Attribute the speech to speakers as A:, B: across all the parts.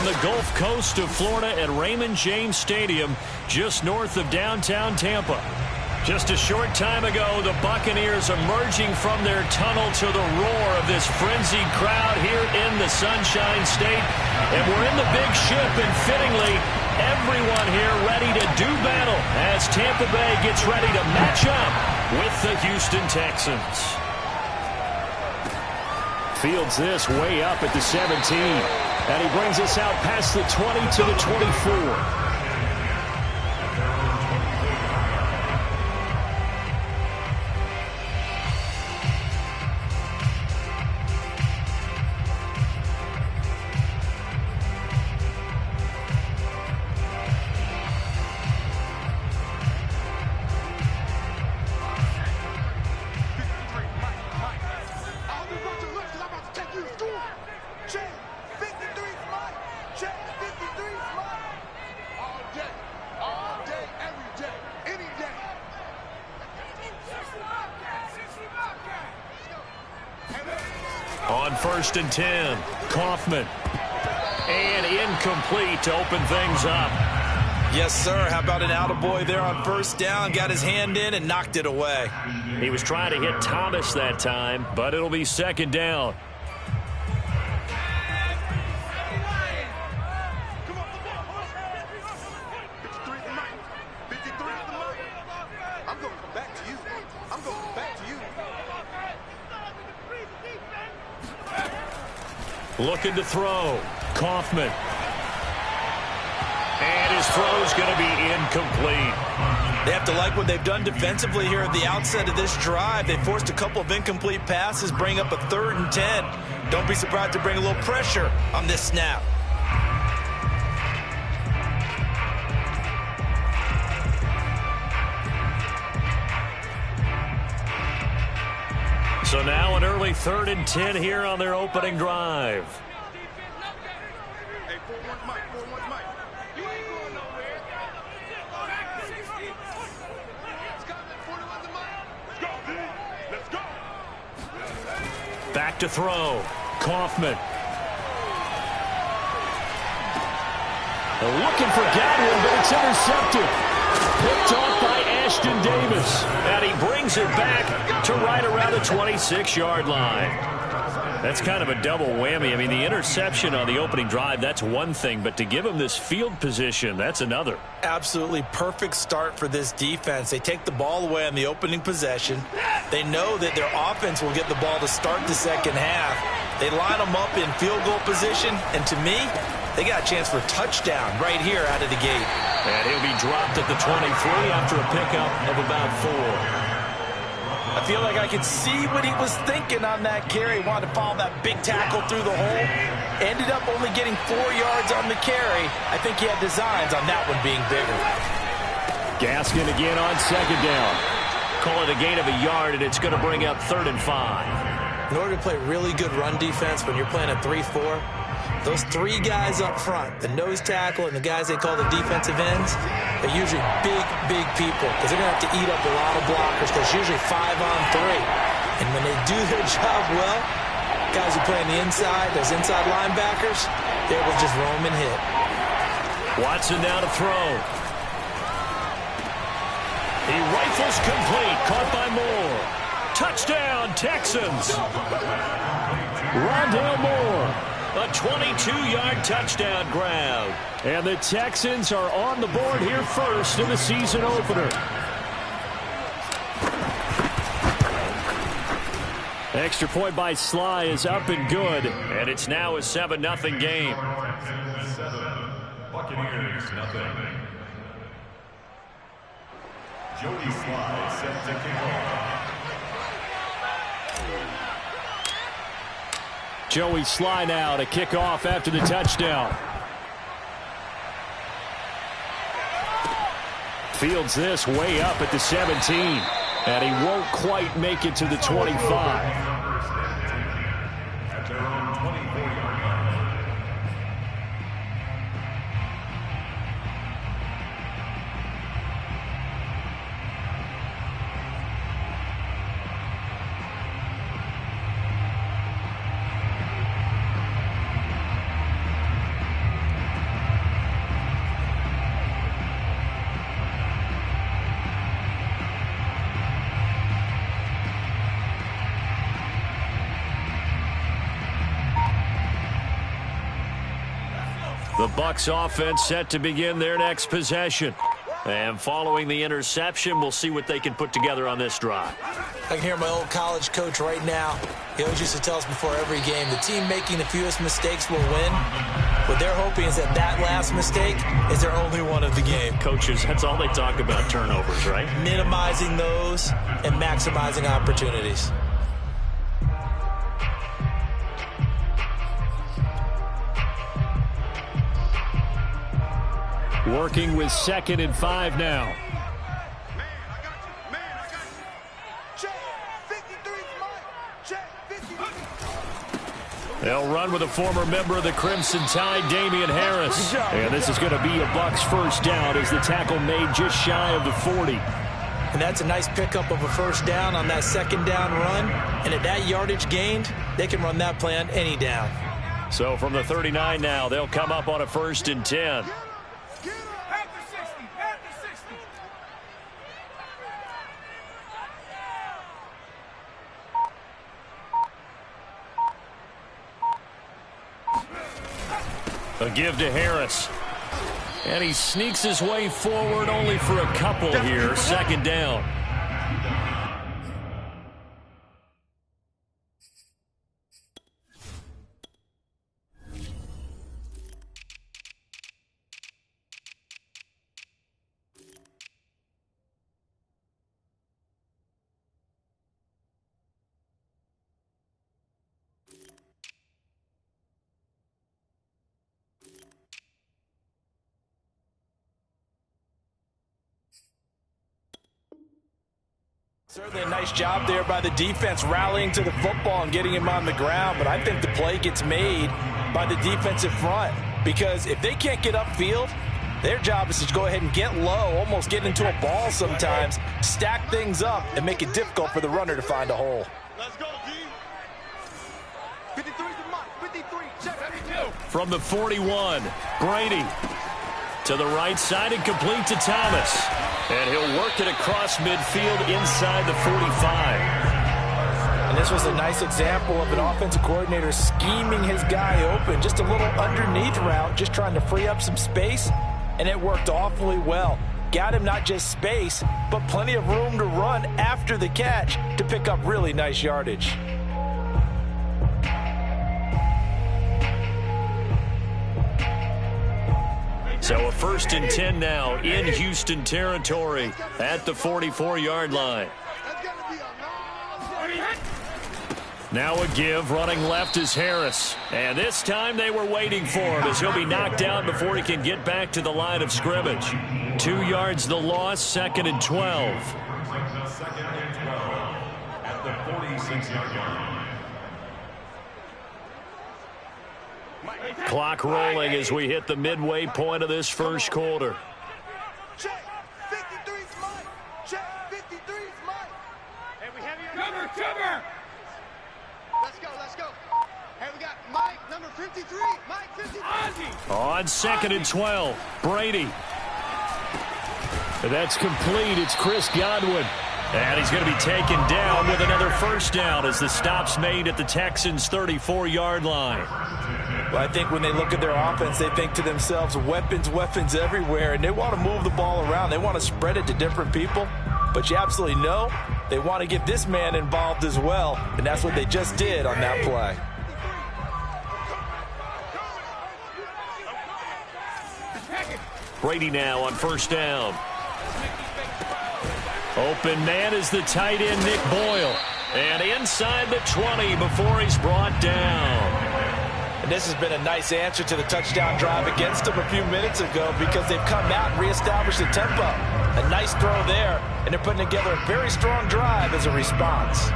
A: the Gulf Coast of Florida at Raymond James Stadium, just north of downtown Tampa. Just a short time ago, the Buccaneers emerging from their tunnel to the roar of this frenzied crowd here in the Sunshine State. And we're in the big ship, and fittingly, everyone here ready to do battle as Tampa Bay gets ready to match up with the Houston Texans. Fields this way up at the 17. And he brings us out past the 20 to the 24. On 1st and 10, Kaufman. And incomplete to open things up.
B: Yes, sir. How about an attaboy there on 1st down? Got his hand in and knocked it away.
A: He was trying to hit Thomas that time, but it'll be 2nd down. Looking to throw. Kaufman. And his throw's going to be incomplete.
B: They have to like what they've done defensively here at the outset of this drive. They forced a couple of incomplete passes, bring up a 3rd and 10. Don't be surprised to bring a little pressure on this snap.
A: So now an early 3rd and 10 here on their opening drive. Back to throw. Kaufman. They're looking for Godwin, but it's intercepted. Picked off by Ashton Davis. And he brings it back to right around the 26-yard line. That's kind of a double whammy. I mean, the interception on the opening drive, that's one thing. But to give him this field position, that's another.
B: Absolutely perfect start for this defense. They take the ball away on the opening possession. They know that their offense will get the ball to start the second half. They line them up in field goal position. And to me, they got a chance for a touchdown right here out of the gate.
A: And he'll be dropped at the 23 after a pickup of about 4.
B: I feel like I could see what he was thinking on that carry. Wanted to follow that big tackle through the hole. Ended up only getting 4 yards on the carry. I think he had designs on that one being bigger.
A: Gaskin again on 2nd down. Call it a gain of a yard, and it's going to bring up 3rd and 5.
B: In order to play really good run defense when you're playing a 3-4, those 3 guys up front, the nose tackle and the guys they call the defensive ends, they're usually big people because they're going to have to eat up a lot of blockers because it's usually 5-on-3. And when they do their job well, guys who play on the inside, those inside linebackers, they're able to just roam and hit.
A: Watson now to throw. He rifles complete, caught by Moore. Touchdown, Texans. Rondale Moore. A 22-yard touchdown grab. And the Texans are on the board here first in the season opener. Extra point by Sly is up and good. And it's now a 7-0 game.
C: Buccaneers, nothing. Jody Sly set to kick off.
A: Joey Sly now to kick off after the touchdown. Fields this way up at the 17. And he won't quite make it to the 25. The Bucs offense set to begin their next possession. And following the interception, we'll see what they can put together on this drive.
B: I can hear my old college coach right now. He always used to tell us before every game, the team making the fewest mistakes will win. What they're hoping is that that last mistake is their only one of the game.
A: Coaches, that's all they talk about, turnovers, right?
B: Minimizing those and maximizing opportunities.
A: Working with 2nd and 5 now. They'll run with a former member of the Crimson Tide, Damian Harris. And this is going to be a Bucs first down as the tackle made just shy of the 40.
B: And that's a nice pickup of a first down on that second down run. And at that yardage gained, they can run that play on any down.
A: So from the 39 now, they'll come up on a 1st and 10. A give to Harris. And he sneaks his way forward only for a couple here. 2nd down.
D: Certainly a nice job there by the defense rallying to the football and getting him on the ground, but I think the play gets made by the defensive front because if they can't get upfield, their job is to go ahead and get low, almost get into a ball sometimes, stack things up, and make it difficult for the runner to find a hole.
C: Let's go, D. 53's the mark. 53. Check 72.
A: From the 41, Brady to the right side and complete to Thomas. And he'll work it across midfield inside the 45.
D: And this was a nice example of an offensive coordinator scheming his guy open. Just a little underneath route, just trying to free up some space. And it worked awfully well. Got him not just space, but plenty of room to run after the catch to pick up really nice yardage.
A: So a 1st and 10 now in Houston territory at the 44-yard line. Now a give, running left is Harris. And this time they were waiting for him as he'll be knocked out before he can get back to the line of scrimmage. 2 yards the loss, 2nd and 12.
C: 2nd and 12 at the 46-yard line.
A: Clock rolling as we hit the midway point of this first quarter.
C: Check. 53's Mike. Check. 53's Mike. Hey, we have you. Cover. Let's go. Hey, we got Mike, number 53. Mike, 53.
A: On 2nd and 12, Brady. That's complete. It's Chris Godwin. And he's going to be taken down with another first down as the stop's made at the Texans' 34-yard line.
D: Well, I think when they look at their offense, they think to themselves, weapons everywhere, and they want to move the ball around. They want to spread it to different people, but you absolutely know they want to get this man involved as well, and that's what they just did on that play.
A: Brady now on first down. Open man is the tight end, Nick Boyle. And inside the 20 before he's brought down.
D: And this has been a nice answer to the touchdown drive against them a few minutes ago because they've come out and reestablished the tempo. A nice throw there, and they're putting together a very strong drive as a response.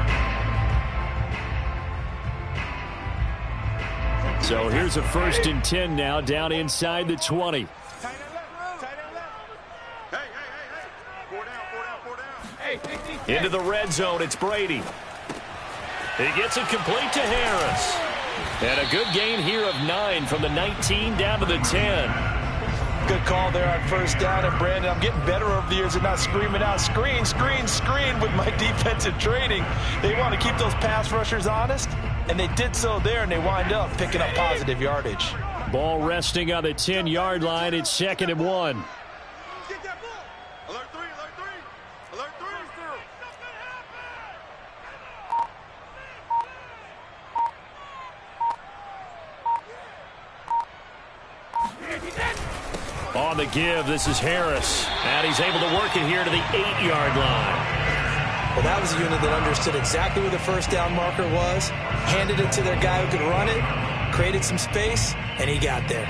A: So here's a 1st and 10 now down inside the 20. Into the red zone, it's Brady. He gets it complete to Harris. And a good gain here of 9 from the 19 down to the 10.
D: Good call there on first down. And, Brandon, I'm getting better over the years and not screaming out, screen with my defensive training. They want to keep those pass rushers honest, and they did so there, and they wind up picking up positive yardage.
A: Ball resting on the 10-yard line. It's 2nd and 1.
C: Get that ball. Alert 3, alert 3. Alert 3.
A: On the give, this is Harris. And he's able to work it here to the 8-yard line.
B: Well, that was a unit that understood exactly where the first down marker was, handed it to their guy who could run it, created some space, and he got there.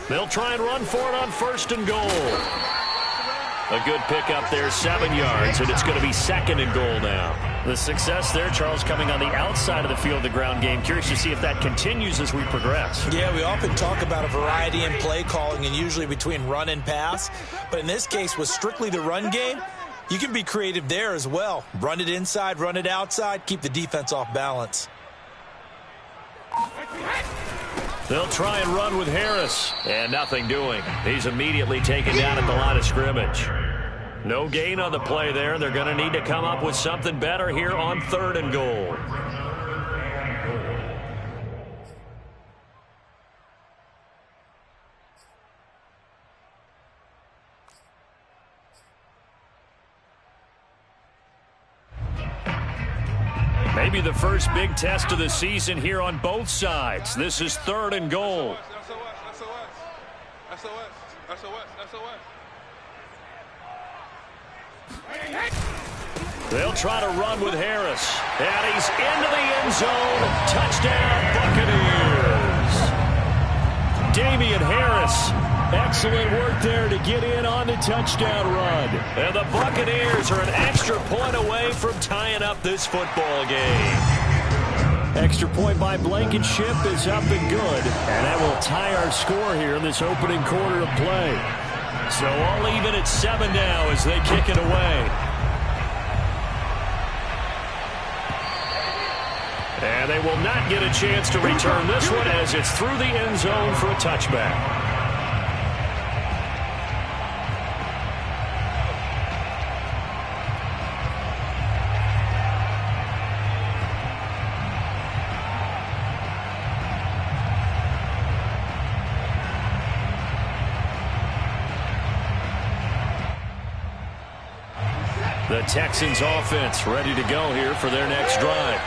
A: They'll try and run for it on 1st and goal. A good pickup there, 7 yards, and it's going to be 2nd and goal now. The success there, Charles, coming on the outside of the field, the ground game. Curious to see if that continues as we progress.
B: Yeah, we often talk about a variety in play calling and usually between run and pass. But in this case, with strictly the run game, you can be creative there as well. Run it inside, run it outside, keep the defense off balance.
A: They'll try and run with Harris, and nothing doing. He's immediately taken down at the line of scrimmage. No gain on the play there. They're going to need to come up with something better here on 3rd and goal. Maybe the first big test of the season here on both sides. This is 3rd and goal. They'll try to run with Harris. And he's into the end zone. Touchdown, Buccaneers. Damian Harris. Excellent work there to get in on the touchdown run. And the Buccaneers are an extra point away from tying up this football game. Extra point by Blankenship is up and good. And that will tie our score here in this opening quarter of play. So all even at 7 now as they kick it away. And they will not get a chance to return this one as it's through the end zone for a touchback. The Texans offense ready to go here for their next drive.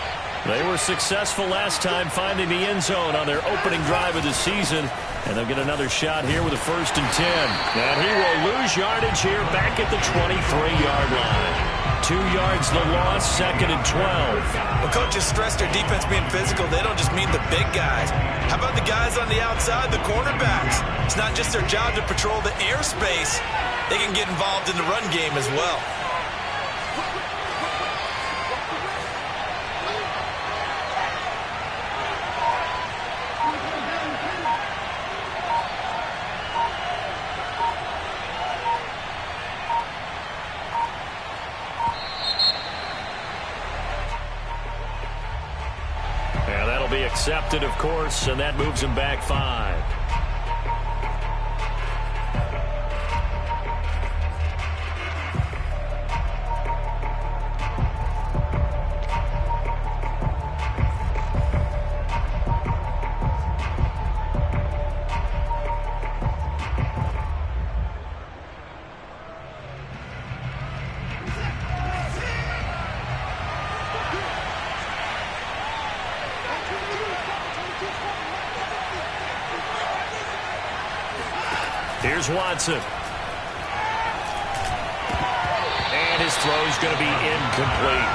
A: They were successful last time finding the end zone on their opening drive of the season. And they'll get another shot here with a 1st and 10. And he will lose yardage here back at the 23-yard line. 2 yards the loss, 2nd and 12.
B: Well, coaches stress their defense being physical. They don't just mean the big guys. How about the guys on the outside, the cornerbacks? It's not just their job to patrol the airspace. They can get involved in the run game as well.
A: Accepted, of course, and that moves him back 5. Here's Watson. And his throw is going to be incomplete.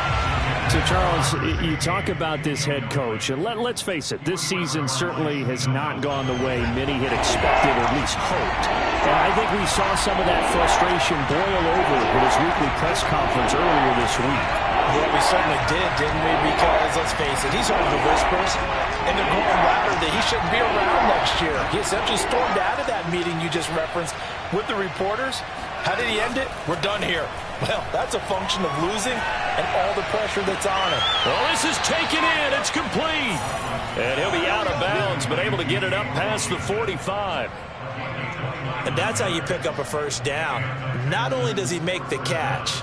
E: So, Charles, you talk about this head coach, and let's face it, this season certainly has not gone the way many had expected or at least hoped. And I think we saw some of that frustration boil over in his weekly press conference earlier this week.
D: Yeah, we certainly did, didn't we? Because, let's face it, he's heard the whispers, and they're going louder that he shouldn't be around next year. He essentially stormed out of that meeting you just referenced with the reporters. How did he end it? We're done here. Well, that's a function of losing and all the pressure that's on him.
A: Well, this is taken in. It's complete. And he'll be out of bounds, but able to get it up past the 45.
B: And that's how you pick up a first down. Not only does he make the catch,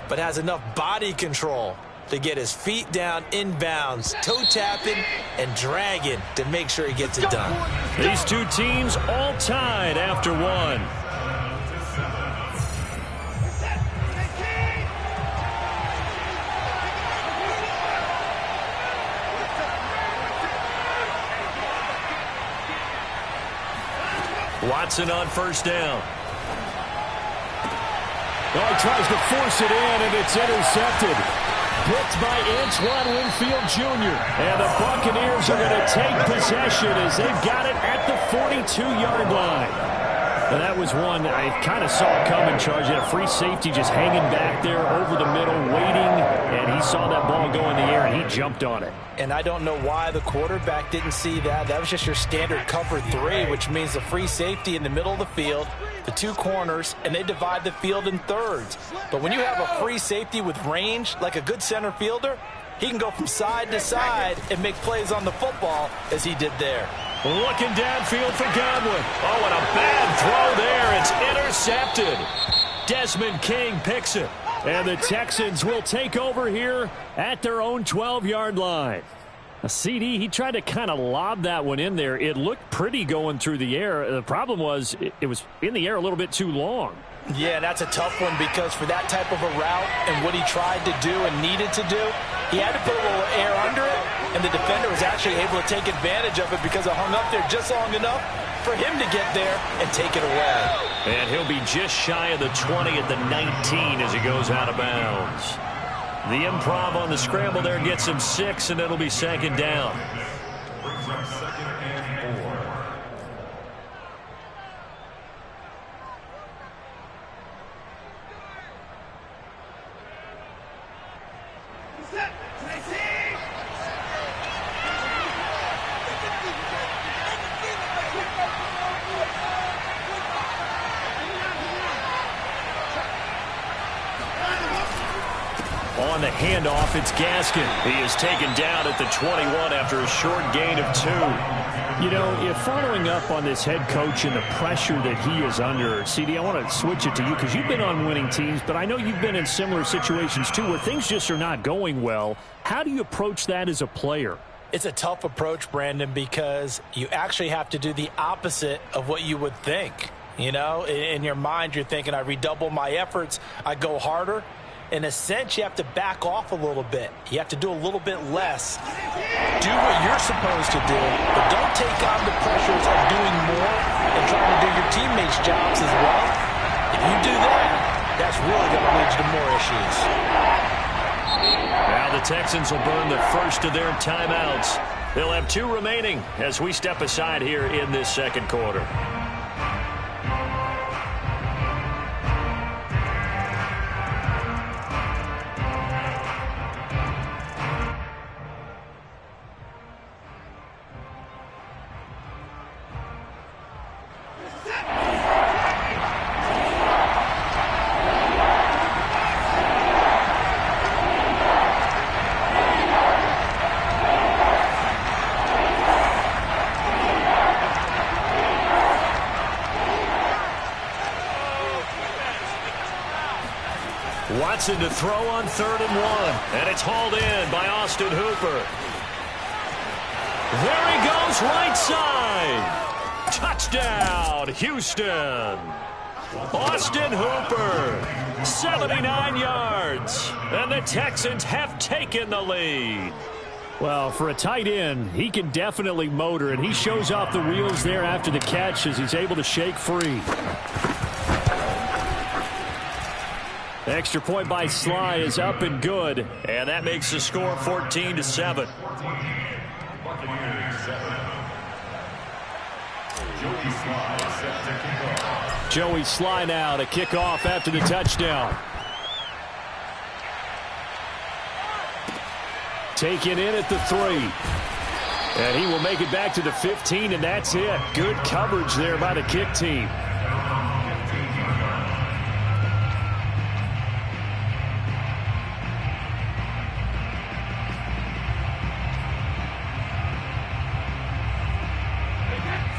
B: but has enough body control to get his feet down inbounds, toe tapping and dragging to make sure he gets it done.
A: These two teams all tied after one. Watson on first down.
E: Well, he tries to force it in, and it's intercepted. Picked by Antoine Winfield Jr. And the Buccaneers are going to take possession as they've got it at the 42-yard line. And that was one I kind of saw coming, Charge. He had a free safety just hanging back there over the middle, waiting, and he saw that ball go in the air, and he jumped on it.
D: And I don't know why the quarterback didn't see that. That was just your standard cover 3, which means the free safety in the middle of the field, the two corners, and they divide the field in thirds. But when you have a free safety with range, like a good center fielder, he can go from side to side and make plays on the football as he did there.
A: Looking downfield for Godwin. Oh, and a bad throw there. It's intercepted. Desmond King picks it.
E: And the Texans will take over here at their own 12-yard line. A CD, he tried to kind of lob that one in there. It looked pretty going through the air. The problem was it was in the air a little bit too long.
D: Yeah, that's a tough one because for that type of a route and what he tried to do and needed to do, he had to put a little air under it, and the defender was actually able to take advantage of it because it hung up there just long enough for him to get there and take it away.
A: And he'll be just shy of the 20 at the 19 as he goes out of bounds. The improv on the scramble there gets him 6, and it'll be second down. On the handoff, it's Gaskin. He is taken down at the 21 after a short gain of 2.
E: You know, if following up on this head coach and the pressure that he is under, CD, I want to switch it to you because you've been on winning teams, but I know you've been in similar situations too where things just are not going well. How do you approach that as a player?
D: It's a tough approach, Brandon, because you actually have to do the opposite of what you would think. You know, in your mind, you're thinking, I redouble my efforts, I go harder. In a sense, you have to back off a little bit. You have to do a little bit less. Do what you're supposed to do, but don't take on the pressures of doing more and trying to do your teammates' jobs as well. If you do that, that's really going to lead you to more issues.
A: Now the Texans will burn the first of their timeouts. They'll have 2 remaining as we step aside here in this second quarter. Watson to throw on 3rd and 1. And it's hauled in by Austin Hooper. There he goes, right side. Touchdown, Houston. Austin Hooper, 79 yards. And the Texans have taken the lead.
E: Well, for a tight end, he can definitely motor, and he shows off the wheels there after the catch as he's able to shake free. The extra point by Sly is up and good.
A: And that makes the score 14-7.
E: Joey Sly now to kick off after the touchdown. Taken in at the 3. And he will make it back to the 15, and that's it. Good coverage there by the kick team.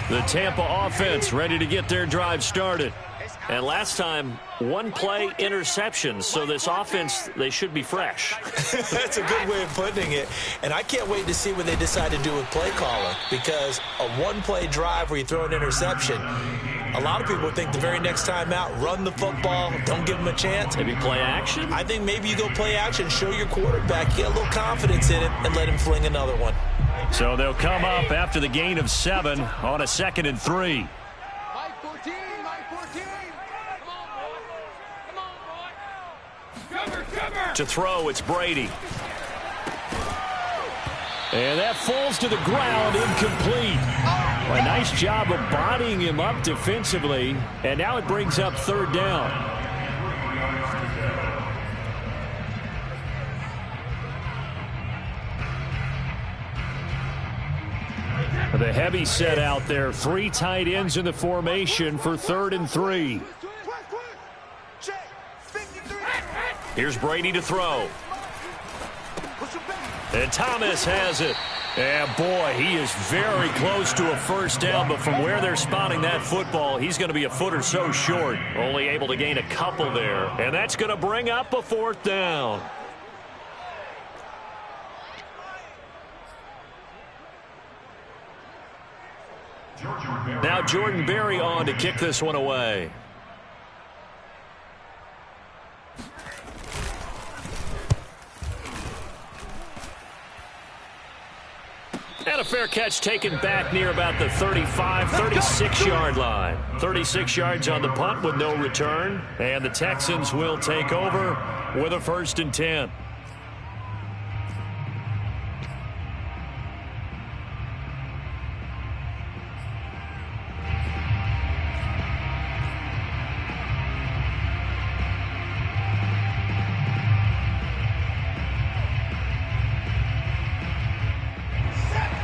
A: The Tampa offense ready to get their drive started. And last time, one-play interception. So this offense, they should be fresh.
B: That's a good way of putting it. And I can't wait to see what they decide to do with play calling, because a one-play drive where you throw an interception, a lot of people think the very next time out, run the football, don't give them a chance.
A: Maybe play action?
B: I think maybe you go play action, show your quarterback, get a little confidence in it, and let him fling another one.
A: So they'll come up after the gain of 7 on a 2nd and 3.
C: Mike 14, Mike 14. Come on, boy. Come on, boy. Cover.
A: To throw, it's Brady. And that falls to the ground, incomplete. A nice job of bodying him up defensively, and now it brings up 3rd down. The heavy set out there. 3 tight ends in the formation for 3rd and 3. Here's Brady to throw. And Thomas has it. And boy, he is very close to a 1st down, but from where they're spotting that football, he's going to be a foot or so short. Only able to gain a couple there. And that's going to bring up a 4th down. Now Jordan Berry on to kick this one away. And a fair catch taken back near about the 35, 36-yard line. 36 yards on the punt with no return. And the Texans will take over with a 1st and 10.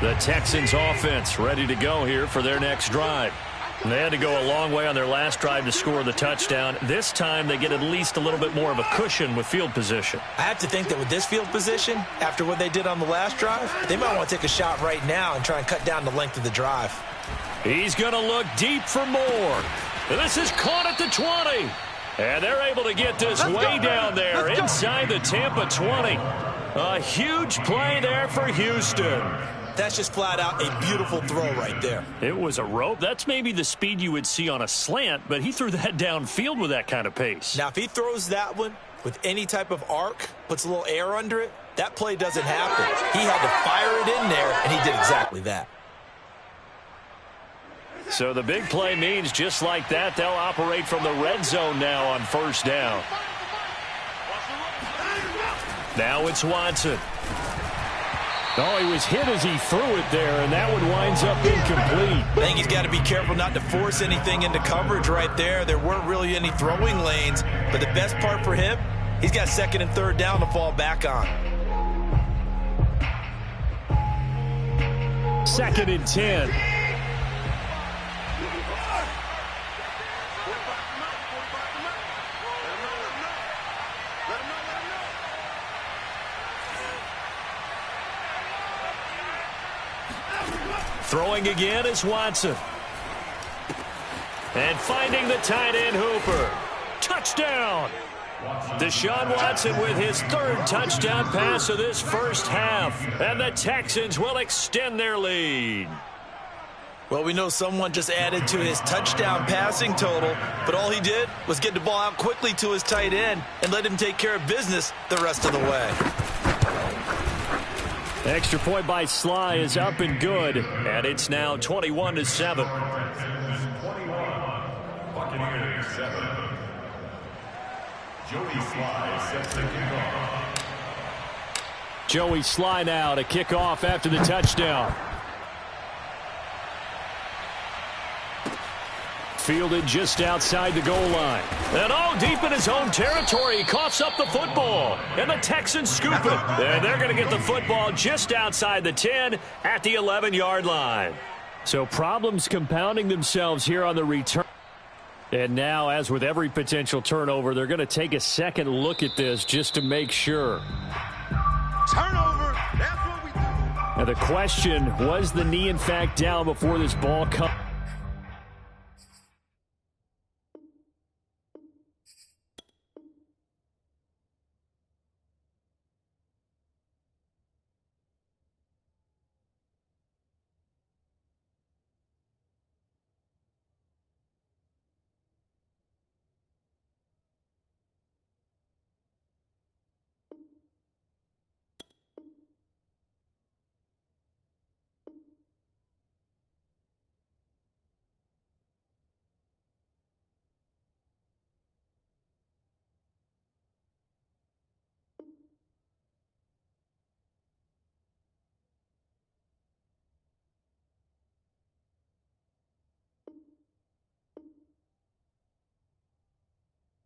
A: The Texans offense ready to go here for their next drive. And they had to go a long way on their last drive to score the touchdown. This time they get at least a little bit more of a cushion with field position.
B: I have to think that with this field position, after what they did on the last drive, they might want to take a shot right now and try and cut down the length of the drive.
A: He's going to look deep for more. And this is caught at the 20. And they're able to get this way down there inside the Tampa 20. A huge play there for Houston.
B: That's just flat out a beautiful throw right there.
A: It was a rope. That's maybe the speed you would see on a slant, but he threw that downfield with that kind of pace.
B: Now, if he throws that one with any type of arc, puts a little air under it, that play doesn't happen. He had to fire it in there, and he did exactly that.
A: So the big play means just like that, they'll operate from the red zone now on 1st down. Now it's Watson. Oh, he was hit as he threw it there, and that one winds up incomplete.
B: I think he's got to be careful not to force anything into coverage right there. There weren't really any throwing lanes, but the best part for him, he's got 2nd and 3rd down to fall back on.
A: 2nd and 10. Throwing again is Watson. And finding the tight end Hooper. Touchdown! Deshaun Watson with his 3rd touchdown pass of this 1st half. And the Texans will extend their lead.
B: Well, we know someone just added to his touchdown passing total, but all he did was get the ball out quickly to his tight end and let him take care of business the rest of the way.
A: Extra point by Sly is up and good, and it's now 21-7.
F: Buccaneers 7. Joey Sly sets the kickoff.
A: Joey Sly now to kick off after the touchdown. Fielded just outside the goal line. And deep in his own territory, he coughs up the football. And the Texans scoop it. And they're going to get the football just outside the 10 at the 11-yard line. So problems compounding themselves here on the return. And now, as with every potential turnover, they're going to take a second look at this just to make sure.
C: Turnover, that's what we do.
A: Now the question, was the knee in fact down before this ball comes?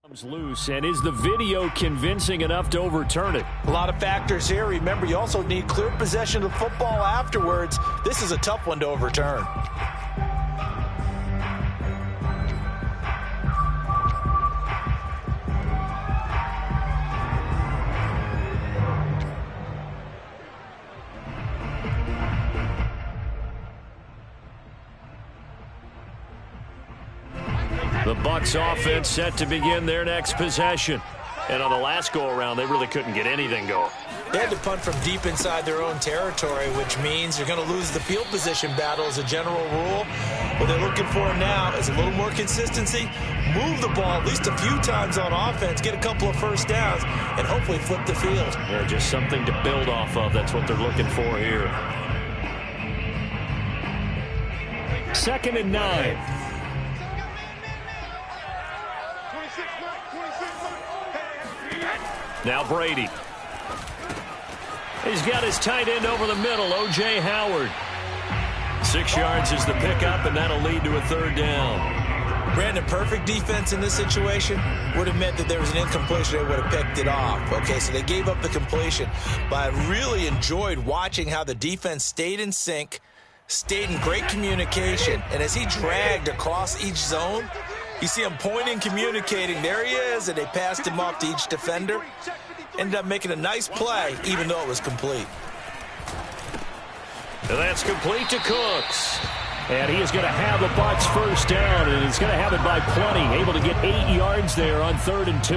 E: Loose, and is the video convincing enough to overturn it?
D: A lot of factors here. Remember, you also need clear possession of the football afterwards. This is a tough one to overturn.
A: The Bucs offense set to begin their next possession. And on the last go-around, they really couldn't get anything going.
B: They had to punt from deep inside their own territory, which means you're going to lose the field position battle as a general rule. What they're looking for now is a little more consistency, move the ball at least a few times on offense, get a couple of first downs, and hopefully flip the field.
A: Yeah, just something to build off of. That's what they're looking for here.
E: 2nd and 9.
A: Now Brady. He's got his tight end over the middle, O.J. Howard. 6 yards is the pickup, and that'll lead to a 3rd down.
B: Brandon, perfect defense in this situation would have meant that there was an incompletion. They would have picked it off. Okay, so they gave up the completion. But I really enjoyed watching how the defense stayed in sync, stayed in great communication, and as he dragged across each zone, you see him pointing, communicating. There he is, and they passed him off to each defender. Ended up making a nice play, even though it was complete.
A: And that's complete to Cooks.
E: And he is going to have the Bucs 1st down, and he's going to have it by plenty. Able to get 8 yards there on 3rd and 2.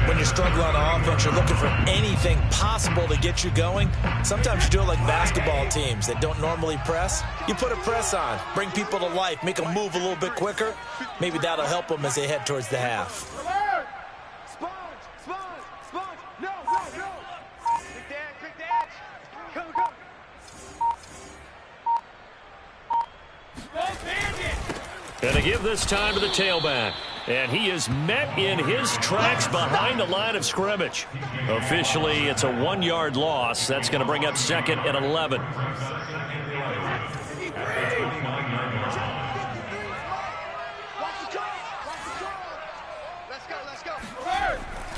B: When you're struggling on offense, you're looking for anything possible to get you going. Sometimes you do it like basketball teams that don't normally press. You put a press on, bring people to life, make them move a little bit quicker. Maybe that'll help them as they head towards the half.
A: And to give this time to the tailback. And he is met in his tracks behind the line of scrimmage. Officially, it's a 1-yard loss. That's going to bring up 2nd and 11.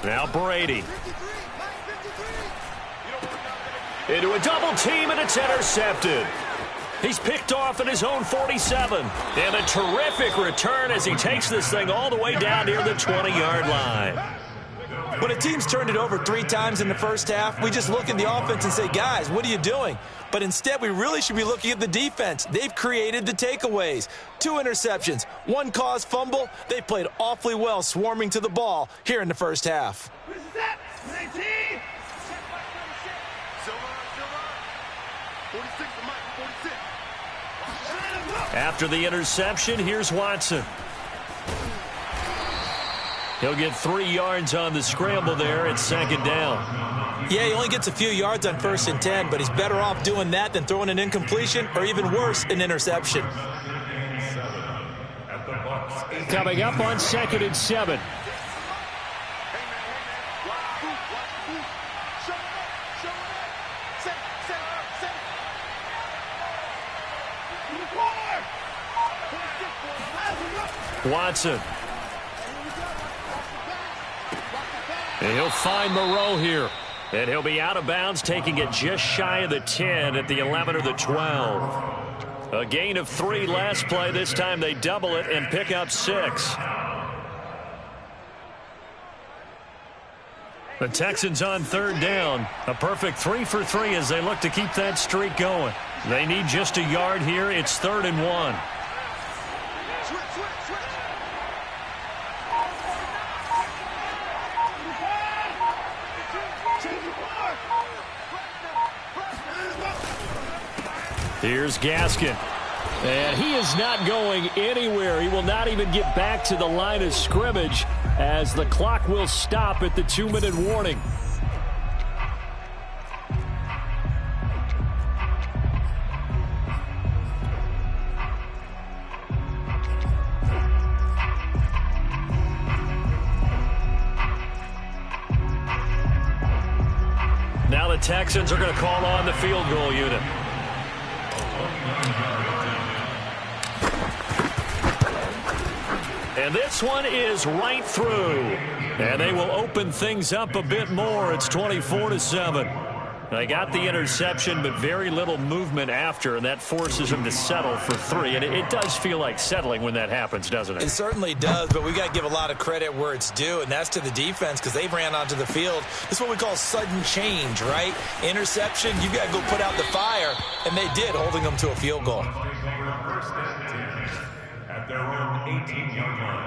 A: Now Brady. Into a double team, and it's intercepted. He's picked off at his own 47. And a terrific return as he takes this thing all the way down near the 20-yard line.
B: When a team's turned it over 3 times in the first half, we just look at the offense and say, guys, what are you doing? But instead, we really should be looking at the defense. They've created the takeaways. 2 interceptions, 1 caused fumble. They played awfully well swarming to the ball here in the first half.
A: After the interception, here's Watson. He'll get 3 yards on the scramble there at 2nd down.
B: Yeah, he only gets a few yards on 1st and 10, but he's better off doing that than throwing an incompletion or even worse, an interception.
E: Coming up on 2nd and 7.
A: Watson. And he'll find Moreau here. And he'll be out of bounds, taking it just shy of the 10 at the 11 or the 12. A gain of 3 last play. This time they double it and pick up 6. The Texans on 3rd down. A perfect 3 for 3 as they look to keep that streak going. They need just a yard here. It's 3rd and 1. Here's Gaskin.
E: And he is not going anywhere. He will not even get back to the line of scrimmage as the clock will stop at the 2-minute warning.
A: Now the Texans are going to call on the field goal unit. And this one is right through. And they will open things up a bit more. It's 24-7. They got the interception, but very little movement after, and that forces them to settle for 3. And it does feel like settling when that happens, doesn't it?
B: It certainly does, but we got to give a lot of credit where it's due, and that's to the defense because they ran onto the field. This is what we call sudden change, right? Interception, you got to go put out the fire, and they did, holding them to a field goal.
F: At their own 18-yard line.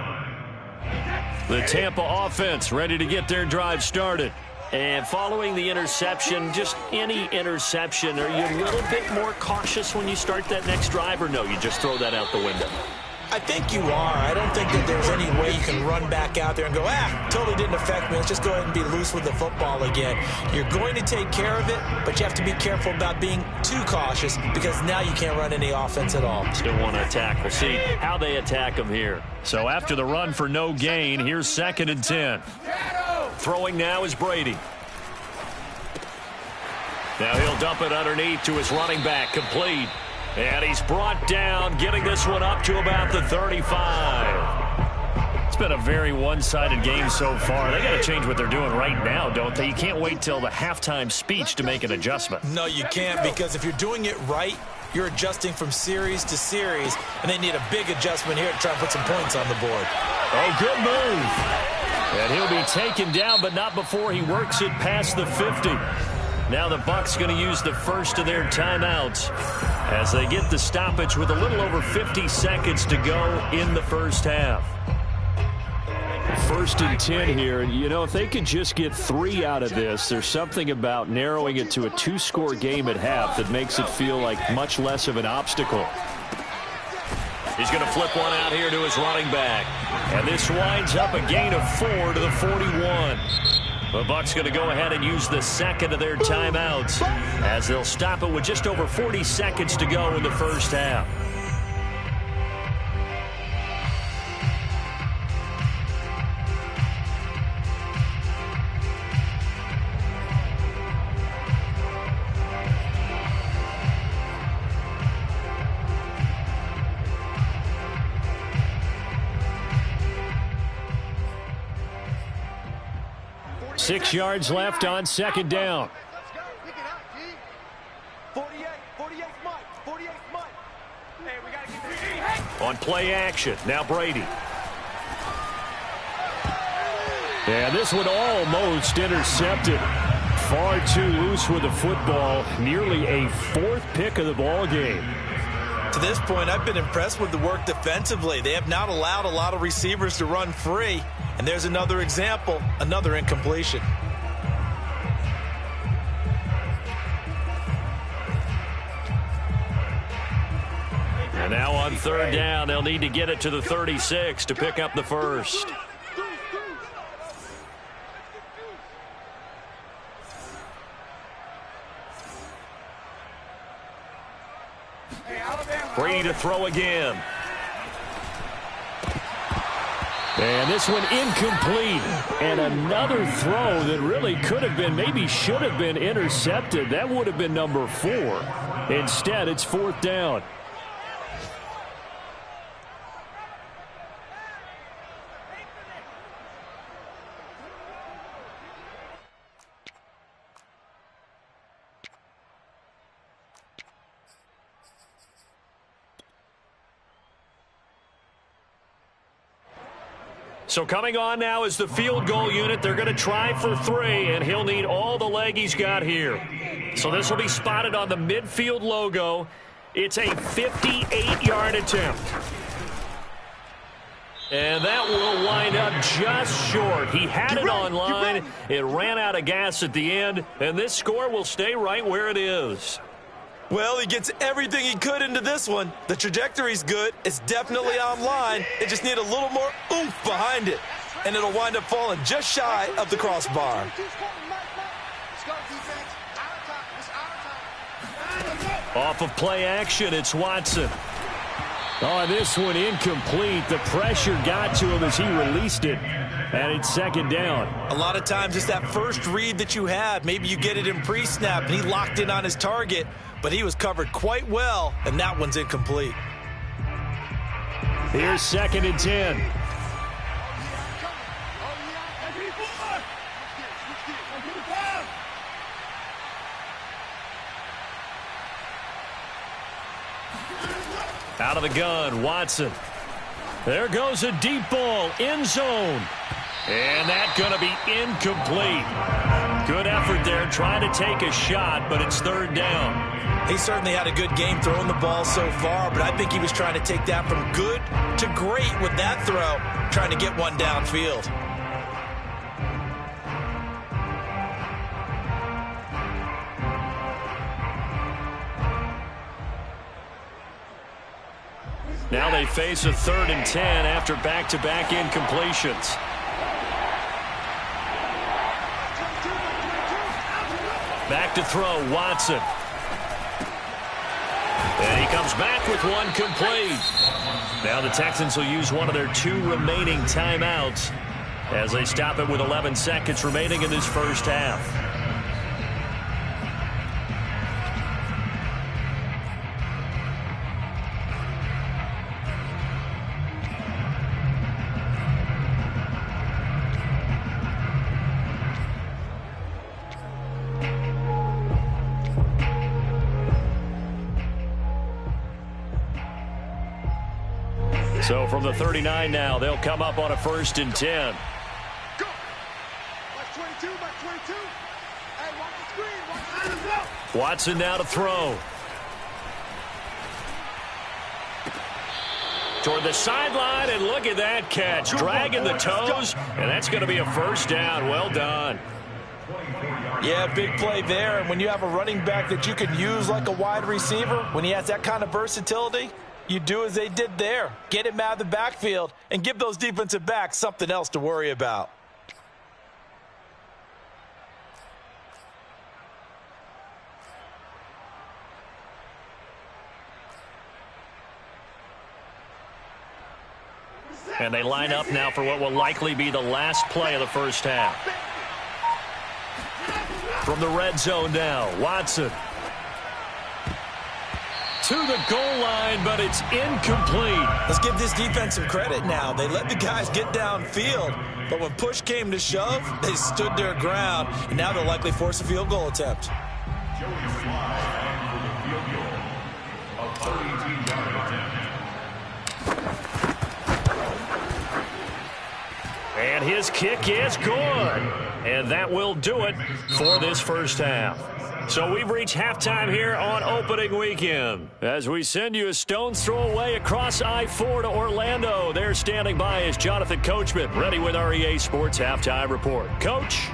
A: The Tampa offense ready to get their drive started. And following the interception, just any interception, are you a little bit more cautious when you start that next drive, or no, you just throw that out the window?
B: I think you are. I don't think that there's any way you can run back out there and go, totally didn't affect me. Let's just go ahead and be loose with the football again. You're going to take care of it, but you have to be careful about being too cautious because now you can't run any offense at all.
A: Still want to attack. We'll see how they attack them here. So after the run for no gain, here's 2nd and 10. Throwing now is Brady. Now he'll dump it underneath to his running back, complete. And he's brought down, getting this one up to about the 35. It's been a very one-sided game so far. They got to change what they're doing right now, don't they? You can't wait till the halftime speech to make an adjustment.
B: No, you can't, because if you're doing it right, you're adjusting from series to series, and they need a big adjustment here to try and put some points on the board.
A: Oh, good move. And he'll be taken down, but not before he works it past the 50. Now the Bucs going to use the first of their timeouts as they get the stoppage with a little over 50 seconds to go in the first half.
E: 1st and 10 here. You know, if they could just get 3 out of this, there's something about narrowing it to a 2-score game at half that makes it feel like much less of an obstacle.
A: He's going to flip one out here to his running back. And this winds up a gain of 4 to the 41. The Bucs going to go ahead and use the second of their timeouts as they'll stop it with just over 40 seconds to go in the first half. Six yards left on 2nd down.
C: Let's go. Pick it up, G. 48 Mike. 48 Mike. Hey, we got to get this.
A: On play action, now Brady. And this one almost intercepted. Far too loose with the football. Nearly a 4th pick of the ball game.
B: To this point, I've been impressed with the work defensively. They have not allowed a lot of receivers to run free. And there's another example, another incompletion.
A: And now on 3rd down, they'll need to get it to the 36 to pick up the first. Brady to throw again.
E: And this one incomplete. And another throw that really could have been, maybe should have been intercepted. That would have been number 4. Instead, it's 4th down.
A: So coming on now is the field goal unit. They're going to try for 3, and he'll need all the leg he's got here. So this will be spotted on the midfield logo. It's a 58-yard attempt. And that will wind up just short. He had it on line. It ran out of gas at the end, and this score will stay right where it is.
B: Well, he gets everything he could into this one. The trajectory's good. It's definitely online. It just need a little more oomph behind it. And it'll wind up falling just shy of the crossbar.
A: Off of play action, it's Watson.
E: Oh, this one incomplete. The pressure got to him as he released it. And it's 2nd down.
B: A lot of times it's that first read that you have. Maybe you get it in pre-snap, and he locked in on his target. But he was covered quite well, and that one's incomplete.
E: Here's 2nd and 10.
A: Out of the gun, Watson. There goes a deep ball, end zone. And that's going to be incomplete. Good effort there trying to take a shot, but it's third down.
B: He certainly had a good game throwing the ball so far, but I think he was trying to take that from good to great with that throw, trying to get one downfield.
A: Now they face a 3rd and 10 after back-to-back incompletions. Back to throw, Watson. And he comes back with one complete. Now the Texans will use one of their 2 remaining timeouts as they stop it with 11 seconds remaining in this first half. So from the 39 now, they'll come up on a 1st and 10.
C: Go. Watch 22, watch 22. Hey, watch the screen, watch the screen.
A: Watson now to throw. Toward the sideline, and look at that catch. Dragging the toes, and that's going to be a 1st down. Well done.
D: Yeah, big play there. And when you have a running back that you can use like a wide receiver, when he has that kind of versatility, you do as they did there. Get him out of the backfield and give those defensive backs something else to worry about.
A: And they line up now for what will likely be the last play of the first half. From the red zone now, Watson. To the goal line, but it's incomplete.
B: Let's give this defense some credit now. They let the guys get downfield, but when push came to shove, they stood their ground, and now they'll likely force a field goal attempt.
A: And his kick is good. And that will do it for this first half. So we've reached halftime here on opening weekend. As we send you a stone's throw away across I-4 to Orlando. There standing by is Jonathan Coachman, ready with our EA Sports Halftime Report. Coach.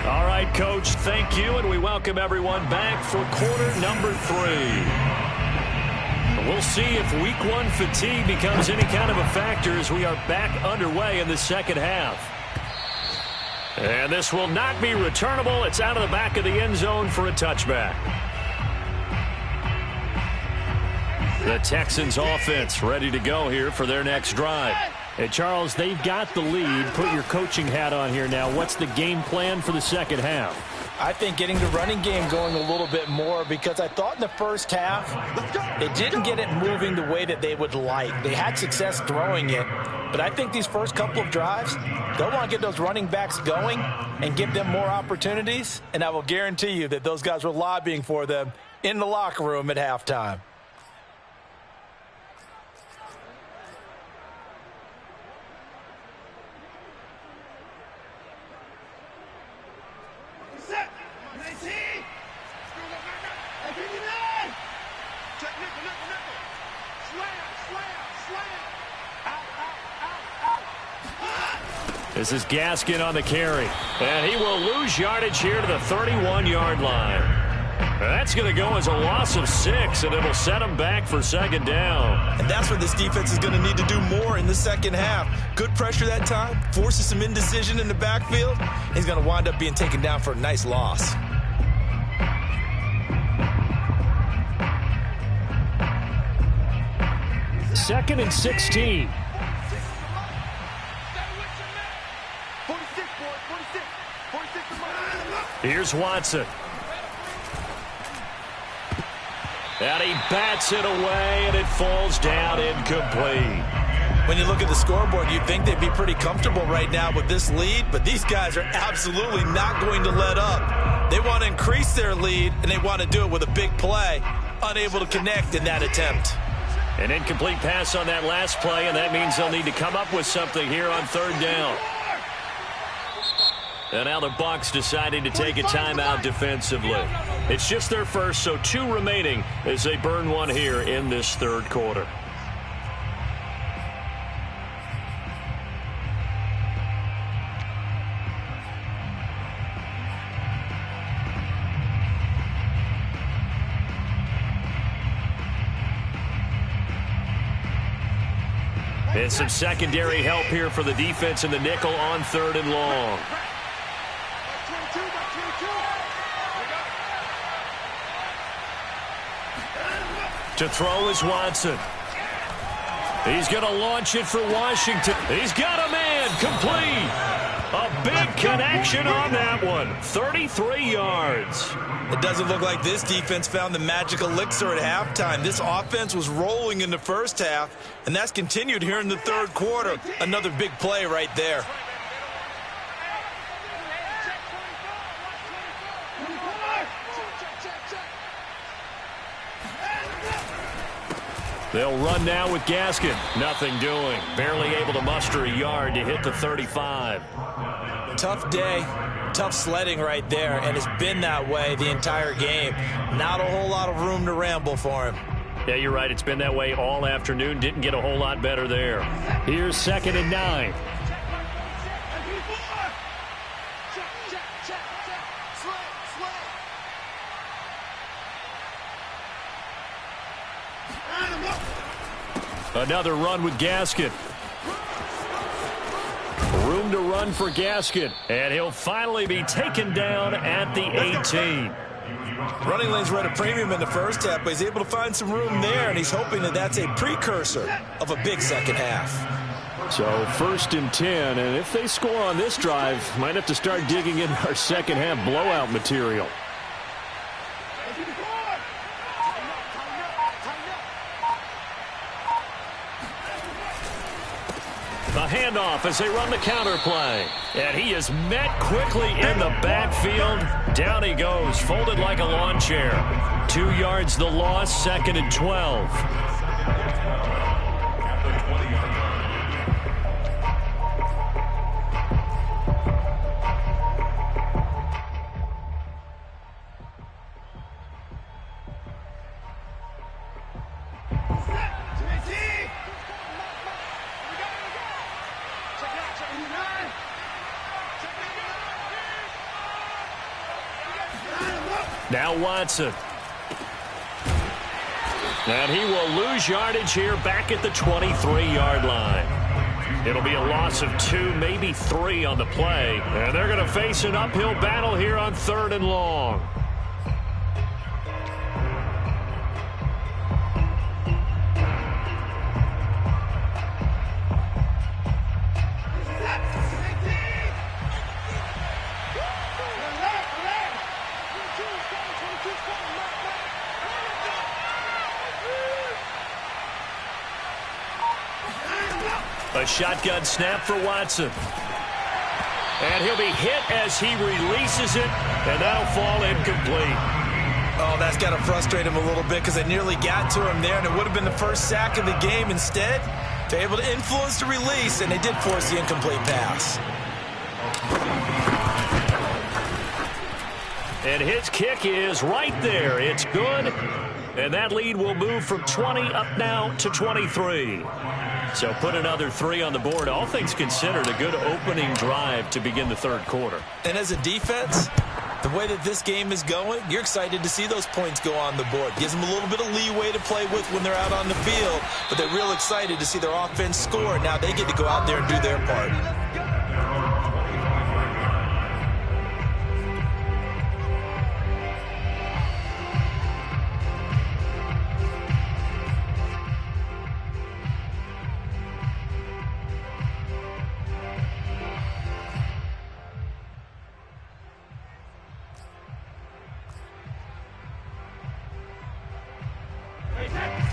A: All right, Coach, thank you, and we welcome everyone back for quarter number 3. We'll see if week 1 fatigue becomes any kind of a factor as we are back underway in the second half. And this will not be returnable. It's out of the back of the end zone for a touchback. The Texans offense ready to go here for their next drive.
E: Hey, Charles, they've got the lead. Put your coaching hat on here now. What's the game plan for the second half?
D: I think getting the running game going a little bit more, because I thought in the first half they didn't get it moving the way that they would like. They had success throwing it, but I think these first couple of drives, they'll want to get those running backs going and give them more opportunities, and I will guarantee you that those guys were lobbying for them in the locker room at halftime.
A: This is Gaskin on the carry. And he will lose yardage here to the 31-yard line. That's going to go as a loss of 6, and it will set him back for second down.
B: And that's where this defense is going to need to do more in the second half. Good pressure that time, forces some indecision in the backfield. He's going to wind up being taken down for a nice loss.
E: Second and 16.
A: Here's Watson. And he bats it away, and it falls down incomplete.
D: When you look at the scoreboard, you'd think they'd be pretty comfortable right now with this lead, but these guys are absolutely not going to let up. They want to increase their lead, and they want to do it with a big play. Unable to connect in that attempt.
A: An incomplete pass on that last play, and that means they'll need to come up with something here on third down. And now the Bucs deciding to take a timeout defensively. It's just their first, so 2 remaining as they burn one here in this third quarter. And some secondary help here for the defense in the nickel on third and long. To throw is Watson. He's going to launch it for Washington. He's got a man complete. A big connection on that one. 33 yards.
D: It doesn't look like this defense found the magic elixir at halftime. This offense was rolling in the first half, and that's continued here in the third quarter. Another big play right there.
A: They'll run now with Gaskin. Nothing doing. Barely able to muster a yard to hit the 35.
D: Tough day, tough sledding right there, and it's been that way the entire game. Not a whole lot of room to ramble for him.
A: Yeah, you're right. It's been that way all afternoon. Didn't get a whole lot better there. Here's 2nd and 9. Another run with Gaskin. Room to run for Gaskin. And he'll finally be taken down at the 18.
D: Running lanes were at a premium in the first half, but he's able to find some room there, and he's hoping that that's a precursor of a big second half.
E: So 1st and 10, and if they score on this drive, might have to start digging into our second half blowout material.
A: A handoff as they run the counter play. And he is met quickly in the backfield. Down he goes, folded like a lawn chair. 2 yards the loss, 2nd and 12. Now Watson. And he will lose yardage here back at the 23-yard line. It'll be a loss of 2, maybe 3 on the play. And they're going to face an uphill battle here on 3rd and long. A shotgun snap for Watson. And he'll be hit as he releases it, and that'll fall incomplete.
D: Oh, that's got to frustrate him a little bit because they nearly got to him there, and it would have been the first sack of the game. Instead, they're able to influence the release, and they did force the incomplete pass.
A: And his kick is right there. It's good. And that lead will move from 20 up now to 23. So put another 3 on the board. All things considered, a good opening drive to begin the third quarter.
D: And as a defense, the way that this game is going, you're excited to see those points go on the board. Gives them a little bit of leeway to play with when they're out on the field, but they're real excited to see their offense score. Now they get to go out there and do their part.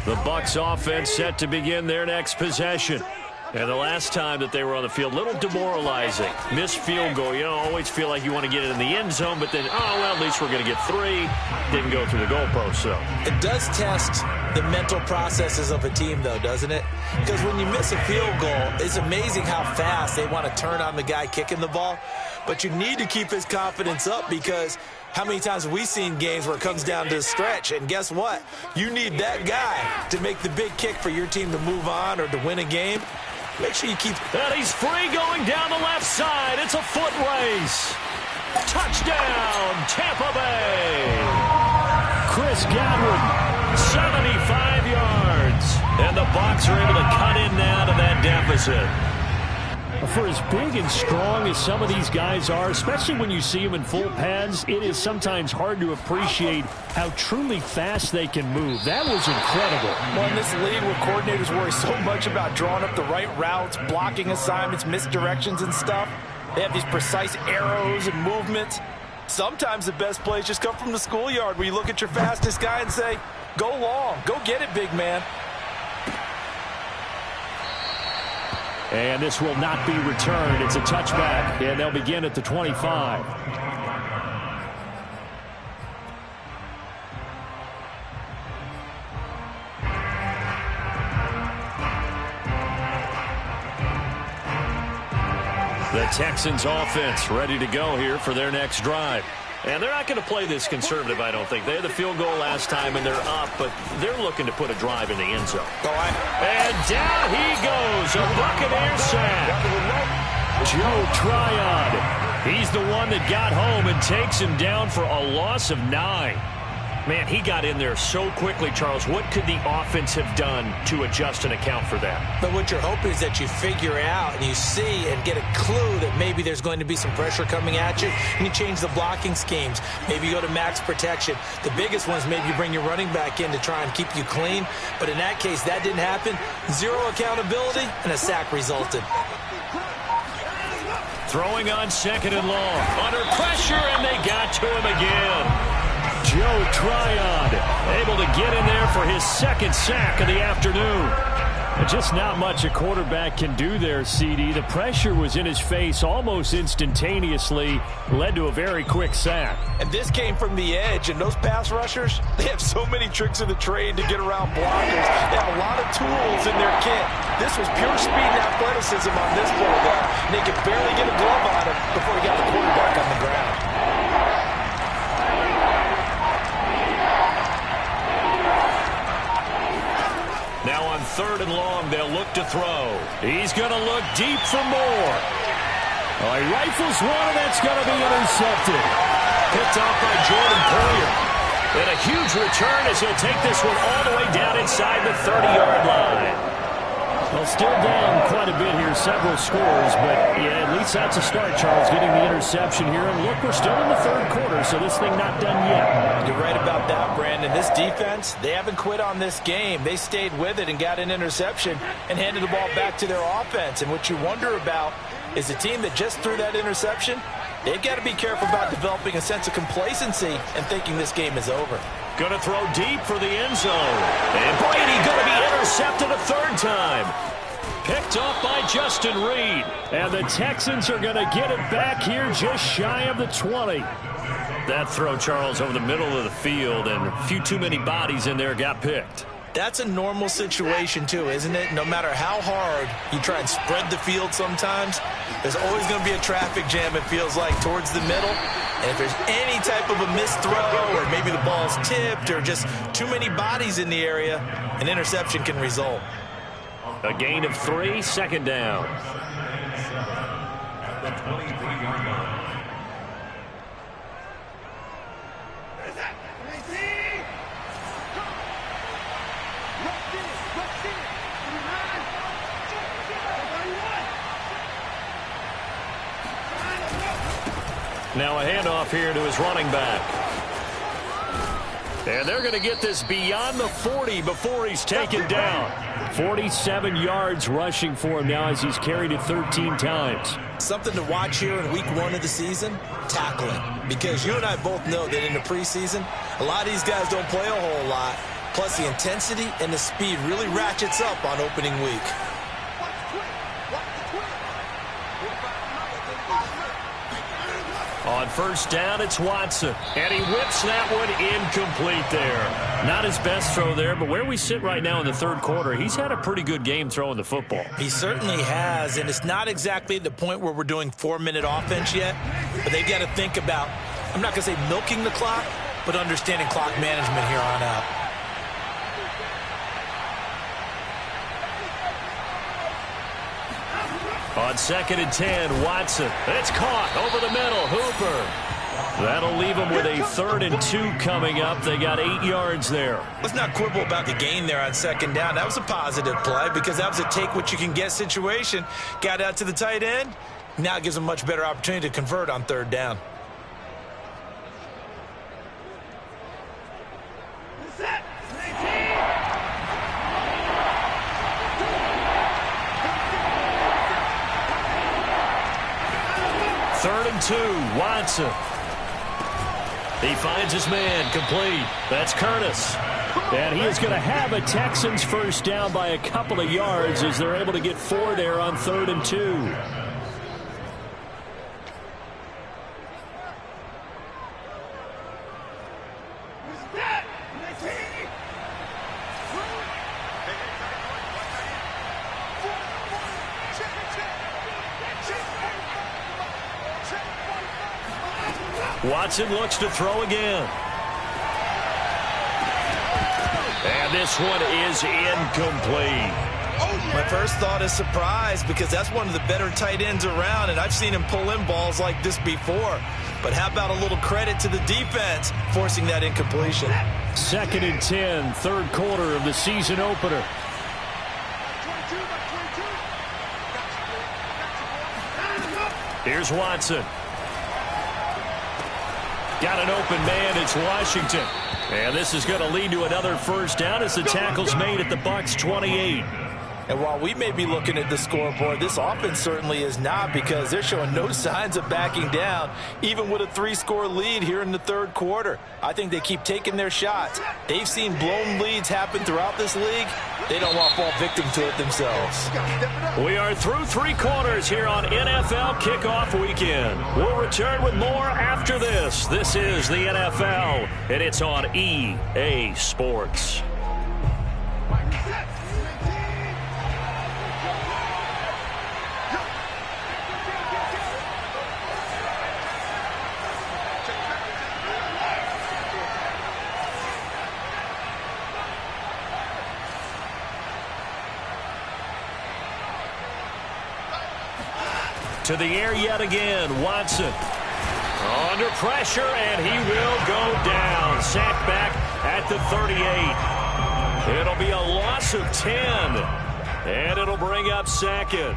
A: The Bucs offense set to begin their next possession. And the last time that they were on the field, a little demoralizing. Missed field goal. You always feel like you want to get it in the end zone, but then, oh, well, at least we're going to get 3. Didn't go through the goalpost, so.
B: It does test the mental processes of a team, though, doesn't it? Because when you miss a field goal, it's amazing how fast they want to turn on the guy kicking the ball. But you need to keep his confidence up, because how many times have we seen games where it comes down to the stretch? And guess what? You need that guy to make the big kick for your team to move on or to win a game. Make sure you keep...
A: And he's free going down the left side. It's a foot race. Touchdown, Tampa Bay. Chris Godwin, 75 yards. And the Bucs are able to cut in now to that deficit.
E: For as big and strong as some of these guys are, especially when you see them in full pads, it is sometimes hard to appreciate how truly fast they can move. That was incredible.
D: Well, in this league where coordinators worry so much about drawing up the right routes, blocking assignments, misdirections and stuff, they have these precise arrows and movements. Sometimes the best plays just come from the schoolyard, where you look at your fastest guy and say, go long, go get it, big man.
E: And this will not be returned. It's a touchback, and they'll begin at the 25.
A: The Texans offense ready to go here for their next drive. And they're not going to play this conservative, I don't think. They had the field goal last time, and they're up, but they're looking to put a drive in the end zone. And down he goes, a Buccaneers sack. Joe Tryon. He's the one that got home and takes him down for a loss of 9. Man, he got in there so quickly, Charles. What could the offense have done to adjust and account for that?
B: But what you're hoping is that you figure out and you see and get a clue that maybe there's going to be some pressure coming at you, and you change the blocking schemes. Maybe you go to max protection. The biggest one is maybe you bring your running back in to try and keep you clean. But in that case, that didn't happen. 0 accountability, and a sack resulted.
A: Throwing on 2nd and long. Under pressure, and they got to him again. Joe Tryon able to get in there for his 2nd sack of the afternoon.
E: Just not much a quarterback can do there, CD. The pressure was in his face almost instantaneously, led to a very quick sack.
D: And this came from the edge, and those pass rushers, they have so many tricks of the trade to get around blockers. They have a lot of tools in their kit. This was pure speed and athleticism on this play, though. And they could barely get a glove on him before he got the quarterback on the ground.
A: Now on 3rd and long, they'll look to throw. He's going to look deep for more.
E: Oh, he rifles one, and that's going to be intercepted.
A: Picked off by Jordan Poyer. And a huge return as he'll take this one all the way down inside the 30-yard line.
E: Well, still down quite a bit here, several scores, but yeah, at least that's a start, Charles, getting the interception here. And look, we're still in the 3rd quarter, so this thing not done yet.
D: You're right about that, Brandon. This defense, they haven't quit on this game. They stayed with it and got an interception and handed the ball back to their offense. And what you wonder about is a team that just threw that interception, they've got to be careful about developing a sense of complacency and thinking this game is over.
A: Going to throw deep for the end zone. And Brady going to be intercepted a 3rd time. Picked off by Justin Reed.
E: And the Texans are going to get it back here just shy of the 20.
A: That throw, Charles, over the middle of the field, and a few too many bodies in there got picked.
B: That's a normal situation, too, isn't it? No matter how hard you try and spread the field sometimes, there's always going to be a traffic jam, it feels like, towards the middle. And if there's any type of a missed throw, or maybe the ball's tipped, or just too many bodies in the area, an interception can result.
A: A gain of 3, 2nd down.
F: The 23-yard line.
A: Now a handoff here to his running back. And they're going to get this beyond the 40 before he's taken down.
E: 47 yards rushing for him now as he's carried it 13 times.
B: Something to watch here in week 1 of the season, tackling. Because you and I both know that in the preseason, a lot of these guys don't play a whole lot. Plus the intensity and the speed really ratchets up on opening week.
A: On first down, it's Watson. And he whips that one incomplete there. Not his best throw there, but where we sit right now in the third quarter, he's had a pretty good game throwing the football.
D: He certainly has, and it's not exactly the point where we're doing 4-minute offense yet, but they've got to think about, I'm not going to say milking the clock, but understanding clock management here on out.
A: On 2nd and 10, Watson. It's caught over the middle. Hooper. That'll leave them with a 3rd and 2 coming up. They got 8 yards there.
D: Let's not quibble about the gain there on 2nd down. That was a positive play because that was a take-what-you-can-get situation. Got out to the tight end. Now it gives them a much better opportunity to convert on 3rd down.
A: Third and 2, Watson. He finds his man, complete. That's Curtis.
E: And he is going to have a Texans first down by a couple of yards as they're able to get 4 there on 3rd and 2.
A: Watson looks to throw again. And this one is incomplete.
D: My first thought is surprise because that's one of the better tight ends around, and I've seen him pull in balls like this before. But how about a little credit to the defense forcing that incompletion?
E: 2nd and 10, third quarter of the season opener.
A: Here's Watson. Got an open man. It's Washington. And this is going to lead to another first down as the tackle's made at the Bucs 28.
D: And while we may be looking at the scoreboard, this offense certainly is not because they're showing no signs of backing down, even with a 3-score lead here in the third quarter. I think they keep taking their shots. They've seen blown leads happen throughout this league. They don't want to fall victim to it themselves.
A: We are through 3 quarters here on NFL Kickoff Weekend. We'll return with more after this. This is the NFL, and it's on EA Sports. To the air yet again, Watson. Under pressure, and he will go down. Sacked back at the 38. It'll be a loss of 10, and it'll bring up 2nd.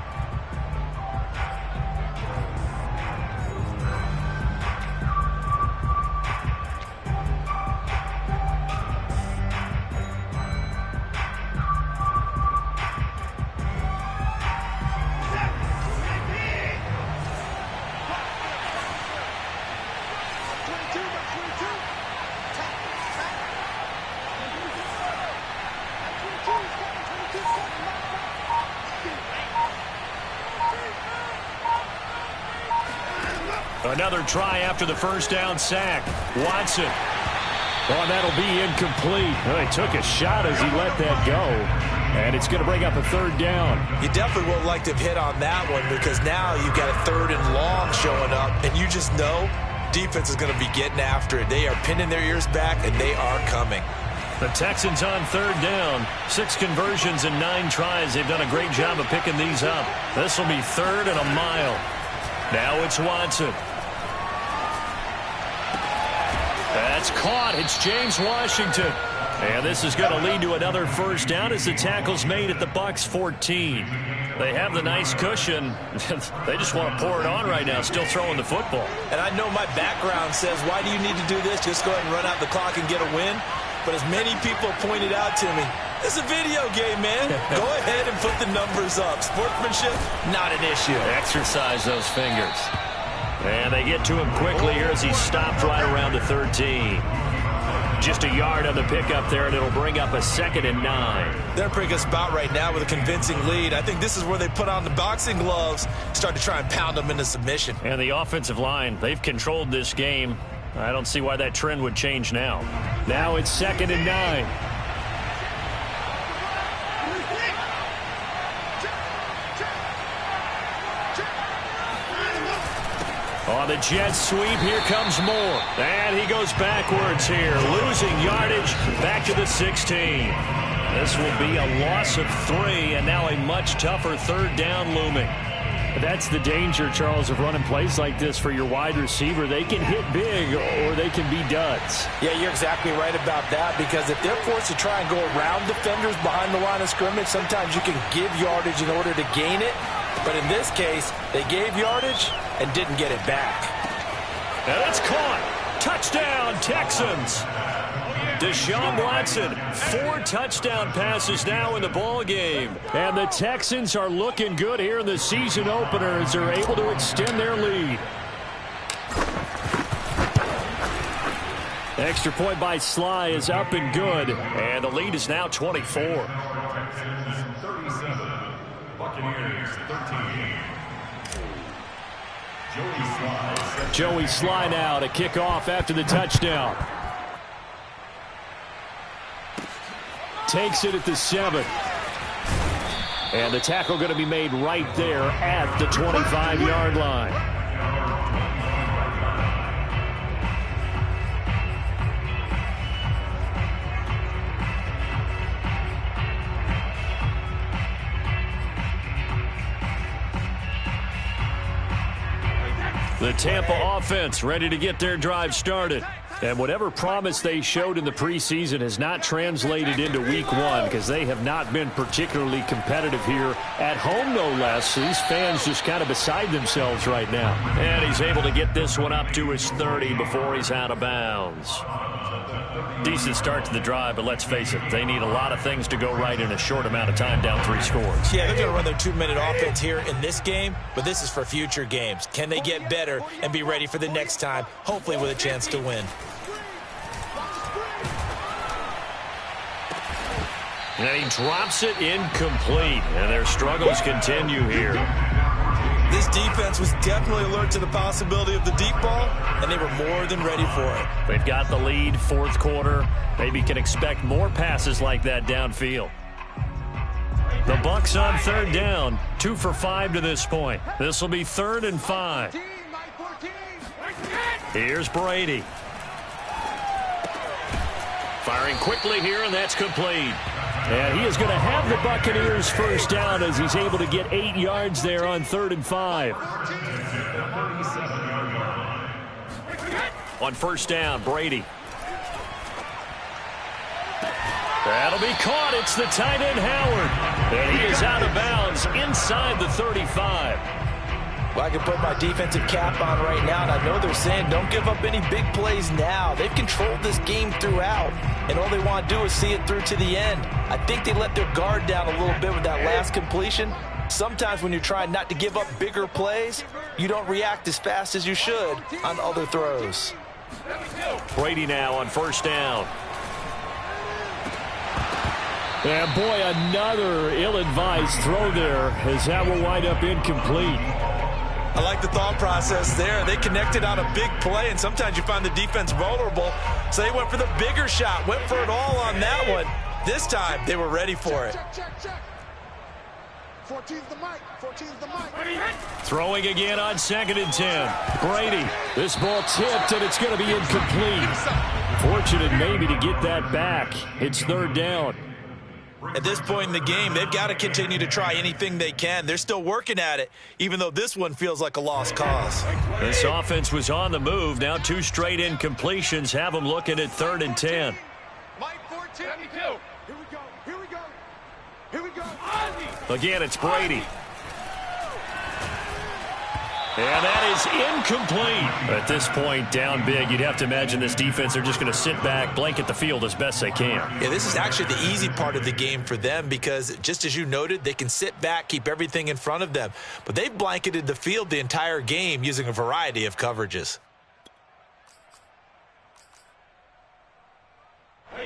A: Another try after the first down sack. Watson. Oh, that'll be incomplete. Oh, he took a shot as he let that go. And it's going to bring up a 3rd down.
D: You definitely would like to have hit on that one because now you've got a 3rd and long showing up, and you just know defense is going to be getting after it. They are pinning their ears back, and they are coming.
A: The Texans on 3rd down. 6 conversions and 9 tries. They've done a great job of picking these up. This will be 3rd and a mile. Now it's Watson. That's caught. It's James Washington. And this is going to lead to another first down as the tackle's made at the Bucs 14. They have the nice cushion. They just want to pour it on right now, still throwing the football.
D: And I know my background says, why do you need to do this? Just go ahead and run out the clock and get a win. But as many people pointed out to me, it's a video game, man. Go ahead and put the numbers up. Sportsmanship, not an issue.
A: Exercise those fingers. And they get to him quickly here as he stopped right around the 13. Just a yard on the pickup there, and it'll bring up a 2nd and 9.
D: They're in a pretty good spot right now with a convincing lead. I think this is where they put on the boxing gloves, start to try and pound them into submission.
A: And the offensive line, they've controlled this game. I don't see why that trend would change now.
E: Now it's 2nd and 9.
A: On the jet sweep, here comes Moore. And he goes backwards here, losing yardage back to the 16. This will be a loss of 3, and now a much tougher 3rd down looming.
E: That's the danger, Charles, of running plays like this for your wide receiver. They can hit big or they can be duds.
D: Yeah, you're exactly right about that, because if they're forced to try and go around defenders behind the line of scrimmage, sometimes you can give yardage in order to gain it. But in this case, they gave yardage and didn't get it back.
A: And it's caught. Touchdown, Texans. Deshaun Watson, 4 touchdown passes now in the ball game.
E: And the Texans are looking good here in the season opener as they're able to extend their lead. Extra point by Sly is up and good.
A: And the lead is now 24.
F: Texans 37, Buccaneers 13.
E: Joey Sly now to kick off after the touchdown. Takes it at the 7. And the tackle going to be made right there at the 25-yard line.
A: The Tampa offense ready to get their drive started.
E: And whatever promise they showed in the preseason has not translated into week 1 because they have not been particularly competitive here at home, no less. These fans just kind of beside themselves right now.
A: And he's able to get this one up to his 30 before he's out of bounds. Decent start to the drive, but let's face it, they need a lot of things to go right in a short amount of time, down 3 scores.
D: Yeah, they're going to run their 2-minute offense here in this game, but this is for future games. Can they get better and be ready for the next time, hopefully with a chance to win?
A: And he drops it incomplete, and their struggles continue here.
D: This defense was definitely alert to the possibility of the deep ball, and they were more than ready for it.
A: They've got the lead, 4th quarter. Maybe can expect more passes like that downfield. The Bucs on 3rd down, 2 for 5 to this point. This will be 3rd and 5. Here's Brady. Firing quickly here, and that's complete.
E: And he is going to have the Buccaneers first down as he's able to get 8 yards there on 3rd and 5.
A: On 1st down, Brady. That'll be caught. It's the tight end, Howard. And he is out of bounds inside the 35.
D: Well, I can put my defensive cap on right now, and I know they're saying don't give up any big plays now. They've controlled this game throughout, and all they want to do is see it through to the end. I think they let their guard down a little bit with that last completion. Sometimes when you're trying not to give up bigger plays, you don't react as fast as you should on other throws.
A: Brady now on 1st down.
E: And boy, another ill-advised throw there as that will wind up incomplete.
D: I like the thought process there. They connected on a big play, and sometimes you find the defense vulnerable. So they went for the bigger shot, went for it all on that one. This time, they were ready for it.
C: Check. 14's the mic. 14's the mic.
A: Throwing again on 2nd and 10. Brady.
E: This ball tipped, and it's going to be incomplete. Fortunate maybe to get that back. It's 3rd down.
D: At this point in the game, they've got to continue to try anything they can. They're still working at it, even though this one feels like a lost cause.
A: This offense was on the move. Now 2 straight incompletions have them looking at 3rd and 10.
C: Mike 14. Here we go.
A: Again, it's Brady. And that is incomplete. At this point, down big, you'd have to imagine this defense, they're just going to sit back, blanket the field as best they can.
D: Yeah, this is actually the easy part of the game for them because, just as you noted, they can sit back, keep everything in front of them. But they've blanketed the field the entire game using a variety of coverages.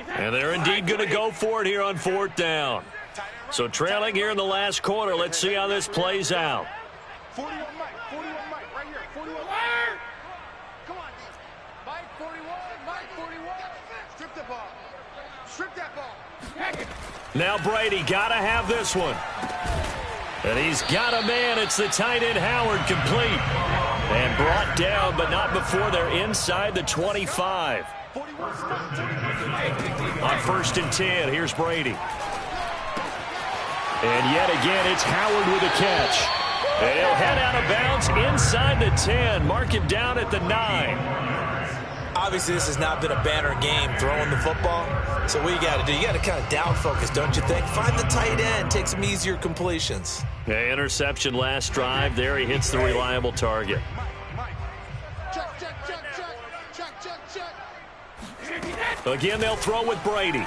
A: And they're indeed going to go for it here on 4th down. So trailing here in the last quarter. Let's see how this plays out.
C: 41 Mike, right here. 41 Mike. Come on, D. Mike 41, Mike 41. Strip the ball. Strip that ball.
A: Now Brady got to have this one. And he's got a man. It's the tight end Howard, complete. And brought down, but not before they're inside the 25. On 1st and 10, here's Brady. And yet again, it's Howard with a catch. And he'll head out of bounds inside the 10. Mark him down at the 9.
B: Obviously, this has not been a banner game throwing the football. So what you got to do, you got to kind of down focus, don't you think? Find the tight end, take some easier completions.
A: Yeah, interception last drive. There he hits the reliable target. Again, they'll throw with Brady.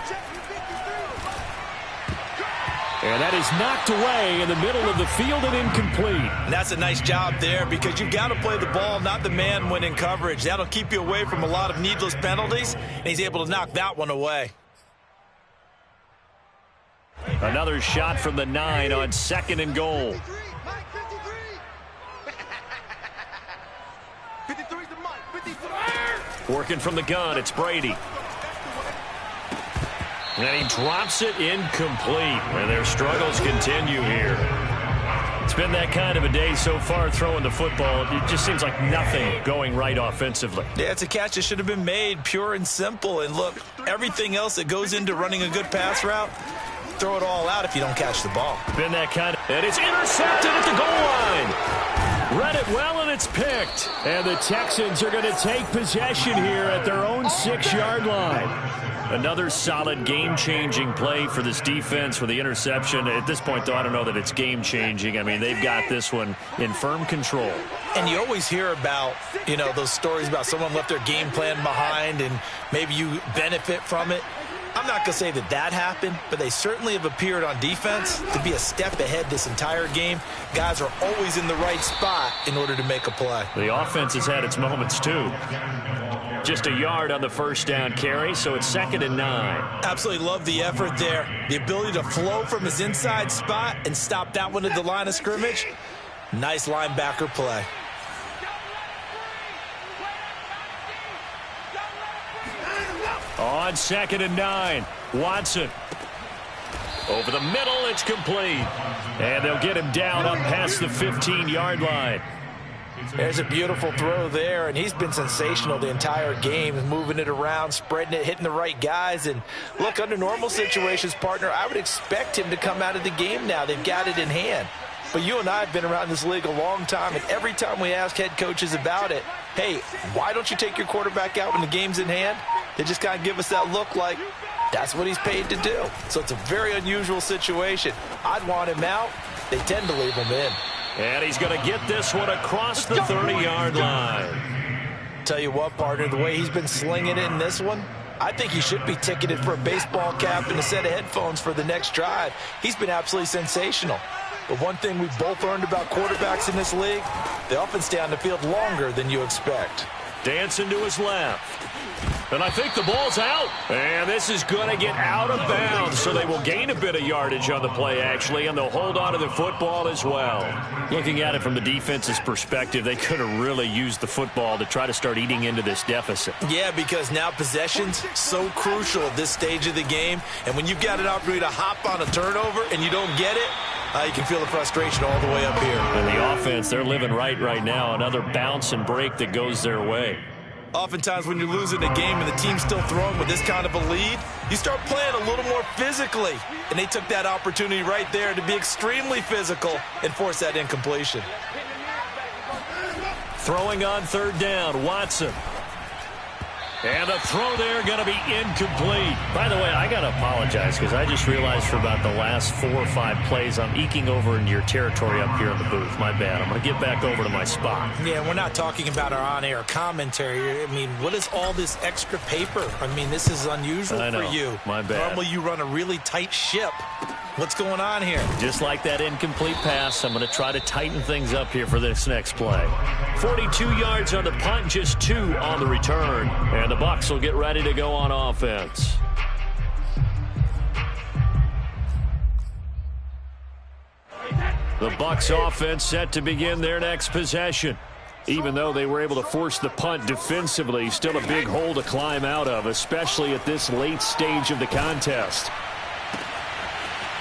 A: And that is knocked away in the middle of the field and incomplete.
D: And that's a nice job there because you've got to play the ball, not the man when in coverage. That'll keep you away from a lot of needless penalties, and he's able to knock that one away.
A: Another shot from the 9 on 2nd and goal.
C: 53's the Mike. 53.
A: Working from the gun, it's Brady. And he drops it incomplete. And their struggles continue here. It's been that kind of a day so far throwing the football. It just seems like nothing going right offensively.
D: Yeah, it's a catch that should have been made, pure and simple. And look, everything else that goes into running a good pass route, throw it all out if you don't catch the ball.
A: Been that kind of... And it's intercepted at the goal line. Read it well, and it's picked. And the Texans are going to take possession here at their own 6-yard line. Another solid game-changing play for this defense with the interception. At this point, though, I don't know that it's game-changing. I mean, they've got this one in firm control.
D: And you always hear about, you know, those stories about someone left their game plan behind and maybe you benefit from it. I'm not going to say that that happened, but they certainly have appeared on defense to be a step ahead this entire game. Guys are always in the right spot in order to make a play.
A: The offense has had its moments, too. Just a yard on the 1st down carry, so it's 2nd and 9.
D: Absolutely love the effort there. The ability to flow from his inside spot and stop that one at the line of scrimmage. Nice linebacker play.
A: On 2nd and 9, Watson. Over the middle, it's complete. And they'll get him down up past the 15-yard line.
D: There's a beautiful throw there, and he's been sensational the entire game, moving it around, spreading it, hitting the right guys. And look, under normal situations, partner, I would expect him to come out of the game now. They've got it in hand. But you and I have been around this league a long time, and every time we ask head coaches about it, hey, why don't you take your quarterback out when the game's in hand? They just kind of give us that look like that's what he's paid to do. So it's a very unusual situation. I'd want him out. They tend to leave him in.
A: And he's going to get this one across the 30-yard line.
D: Tell you what, partner, the way he's been slinging it in this one, I think he should be ticketed for a baseball cap and a set of headphones for the next drive. He's been absolutely sensational. But one thing we've both learned about quarterbacks in this league, they often stay on the field longer than you expect.
A: Dancing to his left. And I think the ball's out. And this is going to get out of bounds, so they will gain a bit of yardage on the play, actually, and they'll hold on to the football as well. Looking at it from the defense's perspective, they could have really used the football to try to start eating into this deficit.
D: Yeah, because now possession's so crucial at this stage of the game, and when you've got an opportunity to hop on a turnover and you don't get it, you can feel the frustration all the way up here.
A: And the offense, they're living right now. Another bounce and break that goes their way.
D: Oftentimes when you're losing a game and the team's still throwing with this kind of a lead, you start playing a little more physically. And they took that opportunity right there to be extremely physical and force that incompletion.
A: Throwing on 3rd down, Watson. And the throw there going to be incomplete. By the way, I got to apologize because I just realized for about the last 4 or 5 plays I'm eking over into your territory up here in the booth. My bad. I'm going to get back over to my spot.
D: Yeah, we're not talking about our on-air commentary. I mean, what is all this extra paper? I mean, this is unusual for you.
A: My bad.
D: Normally you run a really tight ship. What's going on here?
A: Just like that incomplete pass, I'm going to try to tighten things up here for this next play. 42 yards on the punt, just 2 on the return. And the Bucs will get ready to go on offense. The Bucs offense set to begin their next possession. Even though they were able to force the punt defensively, still a big hole to climb out of, especially at this late stage of the contest.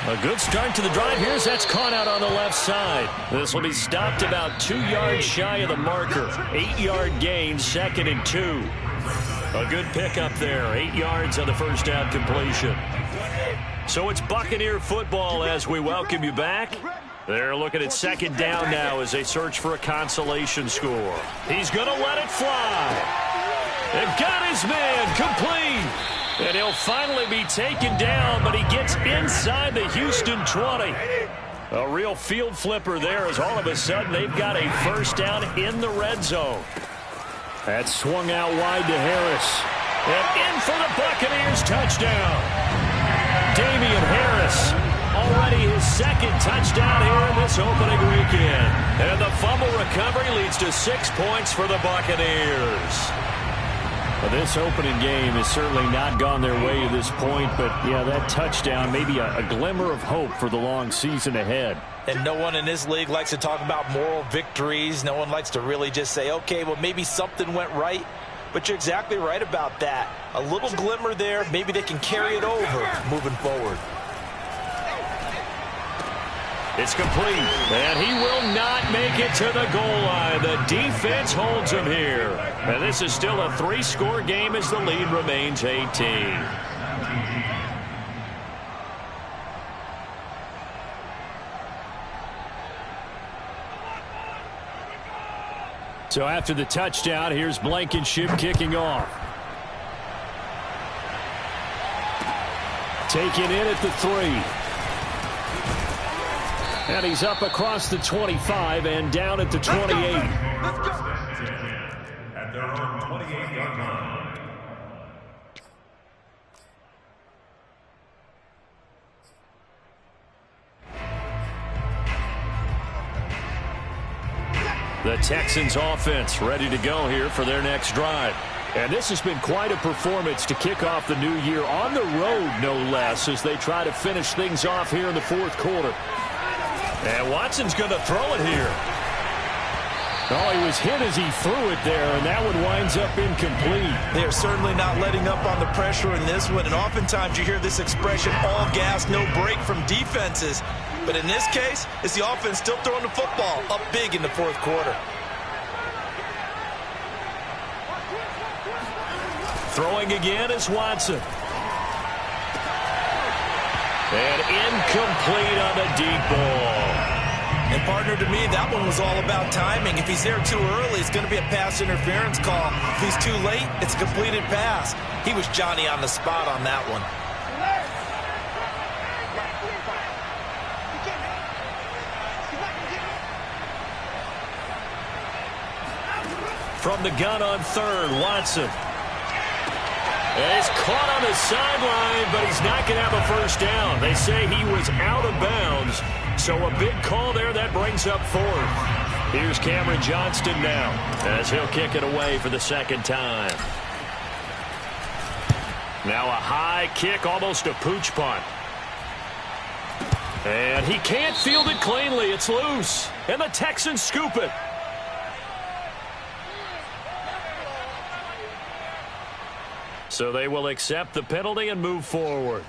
A: A good start to the drive. Here's that's caught out on the left side. This will be stopped about 2 yards shy of the marker. 8-yard gain, 2nd and 2. A good pickup there. 8 yards on the first down completion. So it's Buccaneer football as we welcome you back. They're looking at 2nd down now as they search for a consolation score. He's going to let it fly. And got his man complete. And he'll finally be taken down, but he gets inside the Houston 20. A real field flipper there as all of a sudden they've got a first down in the red zone. That swung out wide to Harris. And in for the Buccaneers touchdown. Damian Harris, already his 2nd touchdown here in this opening weekend. And the fumble recovery leads to 6 points for the Buccaneers. Well, this opening game has certainly not gone their way to this point, but yeah, that touchdown, maybe a glimmer of hope for the long season ahead.
D: And no one in this league likes to talk about moral victories. No one likes to really just say, okay, well, maybe something went right. But you're exactly right about that. A little glimmer there. Maybe they can carry it over moving forward.
A: It's complete, and he will not make it to the goal line. The defense holds him here. And this is still a 3-score game as the lead remains 18. So after the touchdown, here's Blankenship kicking off. Taken in at the 3. And he's up across the 25 and down at the 28.
F: At their own 28-yard line.
A: The Texans offense ready to go here for their next drive. And this has been quite a performance to kick off the new year on the road, no less, as they try to finish things off here in the 4th quarter. And Watson's going to throw it here. Oh, he was hit as he threw it there, and that one winds up incomplete.
D: They're certainly not letting up on the pressure in this one, and oftentimes you hear this expression, all gas, no break from defenses. But in this case, it's the offense still throwing the football up big in the 4th quarter.
A: Throwing again is Watson. And incomplete on the deep ball.
D: And partner, to me, that one was all about timing. If he's there too early, it's going to be a pass interference call. If he's too late, it's a completed pass. He was Johnny on the spot on that one.
A: From the gun on 3rd, Watson. And he's caught on the sideline, but he's not going to have a first down. They say he was out of bounds. So a big call there that brings up 4th. Here's Cameron Johnston now as he'll kick it away for the 2nd time. Now a high kick, almost a pooch punt. And he can't field it cleanly. It's loose. And the Texans scoop it. So they will accept the penalty and move forward.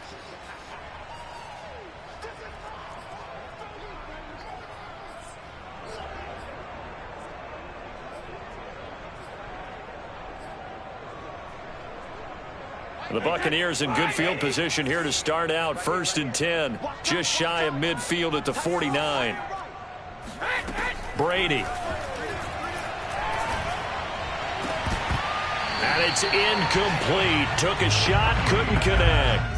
A: The Buccaneers in good field position here to start out. 1st and 10, just shy of midfield at the 49. Brady. And it's incomplete. Took a shot, couldn't connect.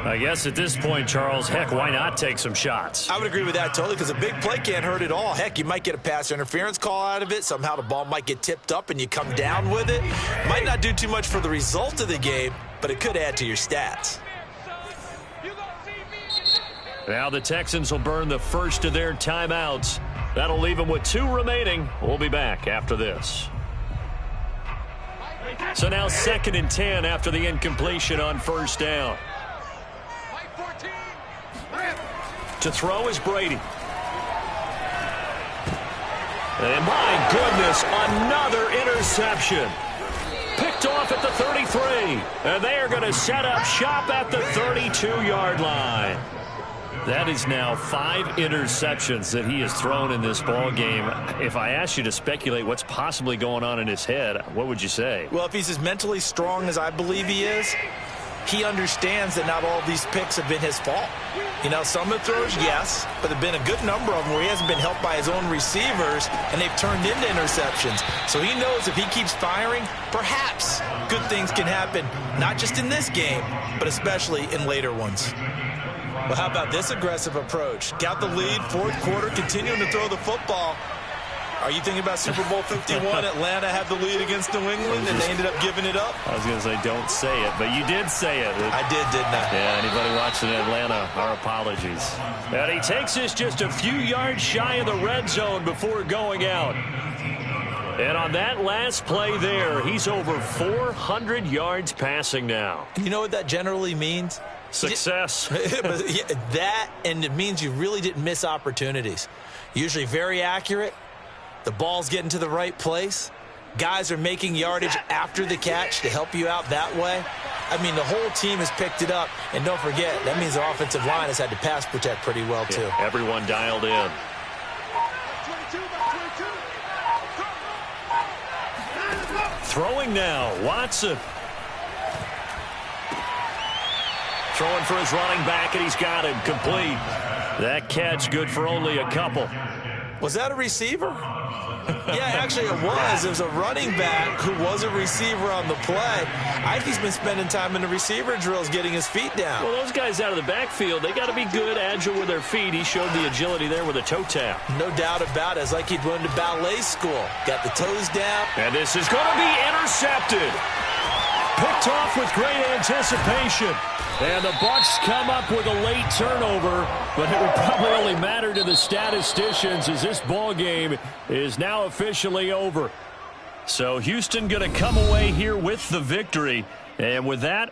A: I guess at this point, Charles, heck, why not take some shots?
D: I would agree with that totally, because a big play can't hurt at all. Heck, you might get a pass interference call out of it. Somehow the ball might get tipped up and you come down with it. Might not do too much for the result of the game, but it could add to your stats.
A: Now the Texans will burn the first of their timeouts. That'll leave them with 2 remaining. We'll be back after this. So now 2nd and 10 after the incompletion on 1st down. To throw is Brady. And my goodness, another interception. Picked off at the 33. And they are going to set up shop at the 32-yard line. That is now 5 interceptions that he has thrown in this ball game. If I asked you to speculate what's possibly going on in his head, what would you say?
D: Well, if he's as mentally strong as I believe he is, he understands that not all of these picks have been his fault. You know, some of the throws, yes, but there have been a good number of them where he hasn't been helped by his own receivers, and they've turned into interceptions. So he knows if he keeps firing, perhaps good things can happen, not just in this game, but especially in later ones. Well, how about this aggressive approach? Got the lead, fourth quarter, continuing to throw the football. Are you thinking about Super Bowl 51? Atlanta had the lead against New England, and they ended up giving it up?
A: I was going to say don't say it, but you did say it.
D: I did, didn't I?
A: Yeah, anybody watching Atlanta, our apologies. And he takes us just a few yards shy of the red zone before going out. And on that last play there, he's over 400 yards passing now.
D: You know what that generally means?
A: Success.
D: That, and it means you really didn't miss opportunities. Usually very accurate. The ball's getting to the right place. Guys are making yardage after the catch to help you out that way. I mean, the whole team has picked it up. And don't forget, that means the offensive line has had to pass protect pretty well, too.
A: Yeah, everyone dialed in. Throwing now, Watson. Throwing for his running back, and he's got him complete. That catch good for only a couple.
D: Was that a receiver? Yeah, actually it was. It was a running back who was a receiver on the play. I think he's been spending time in the receiver drills getting his feet down.
A: Well, those guys out of the backfield, they got to be good, agile with their feet. He showed the agility there with a toe tap.
D: No doubt about it. It's like he'd run to ballet school. Got the toes down.
A: And this is going to be intercepted. Picked off with great anticipation. And the Bucs come up with a late turnover, but it would probably only matter to the statisticians as this ball game is now officially over. So Houston going to come away here with the victory. And with that,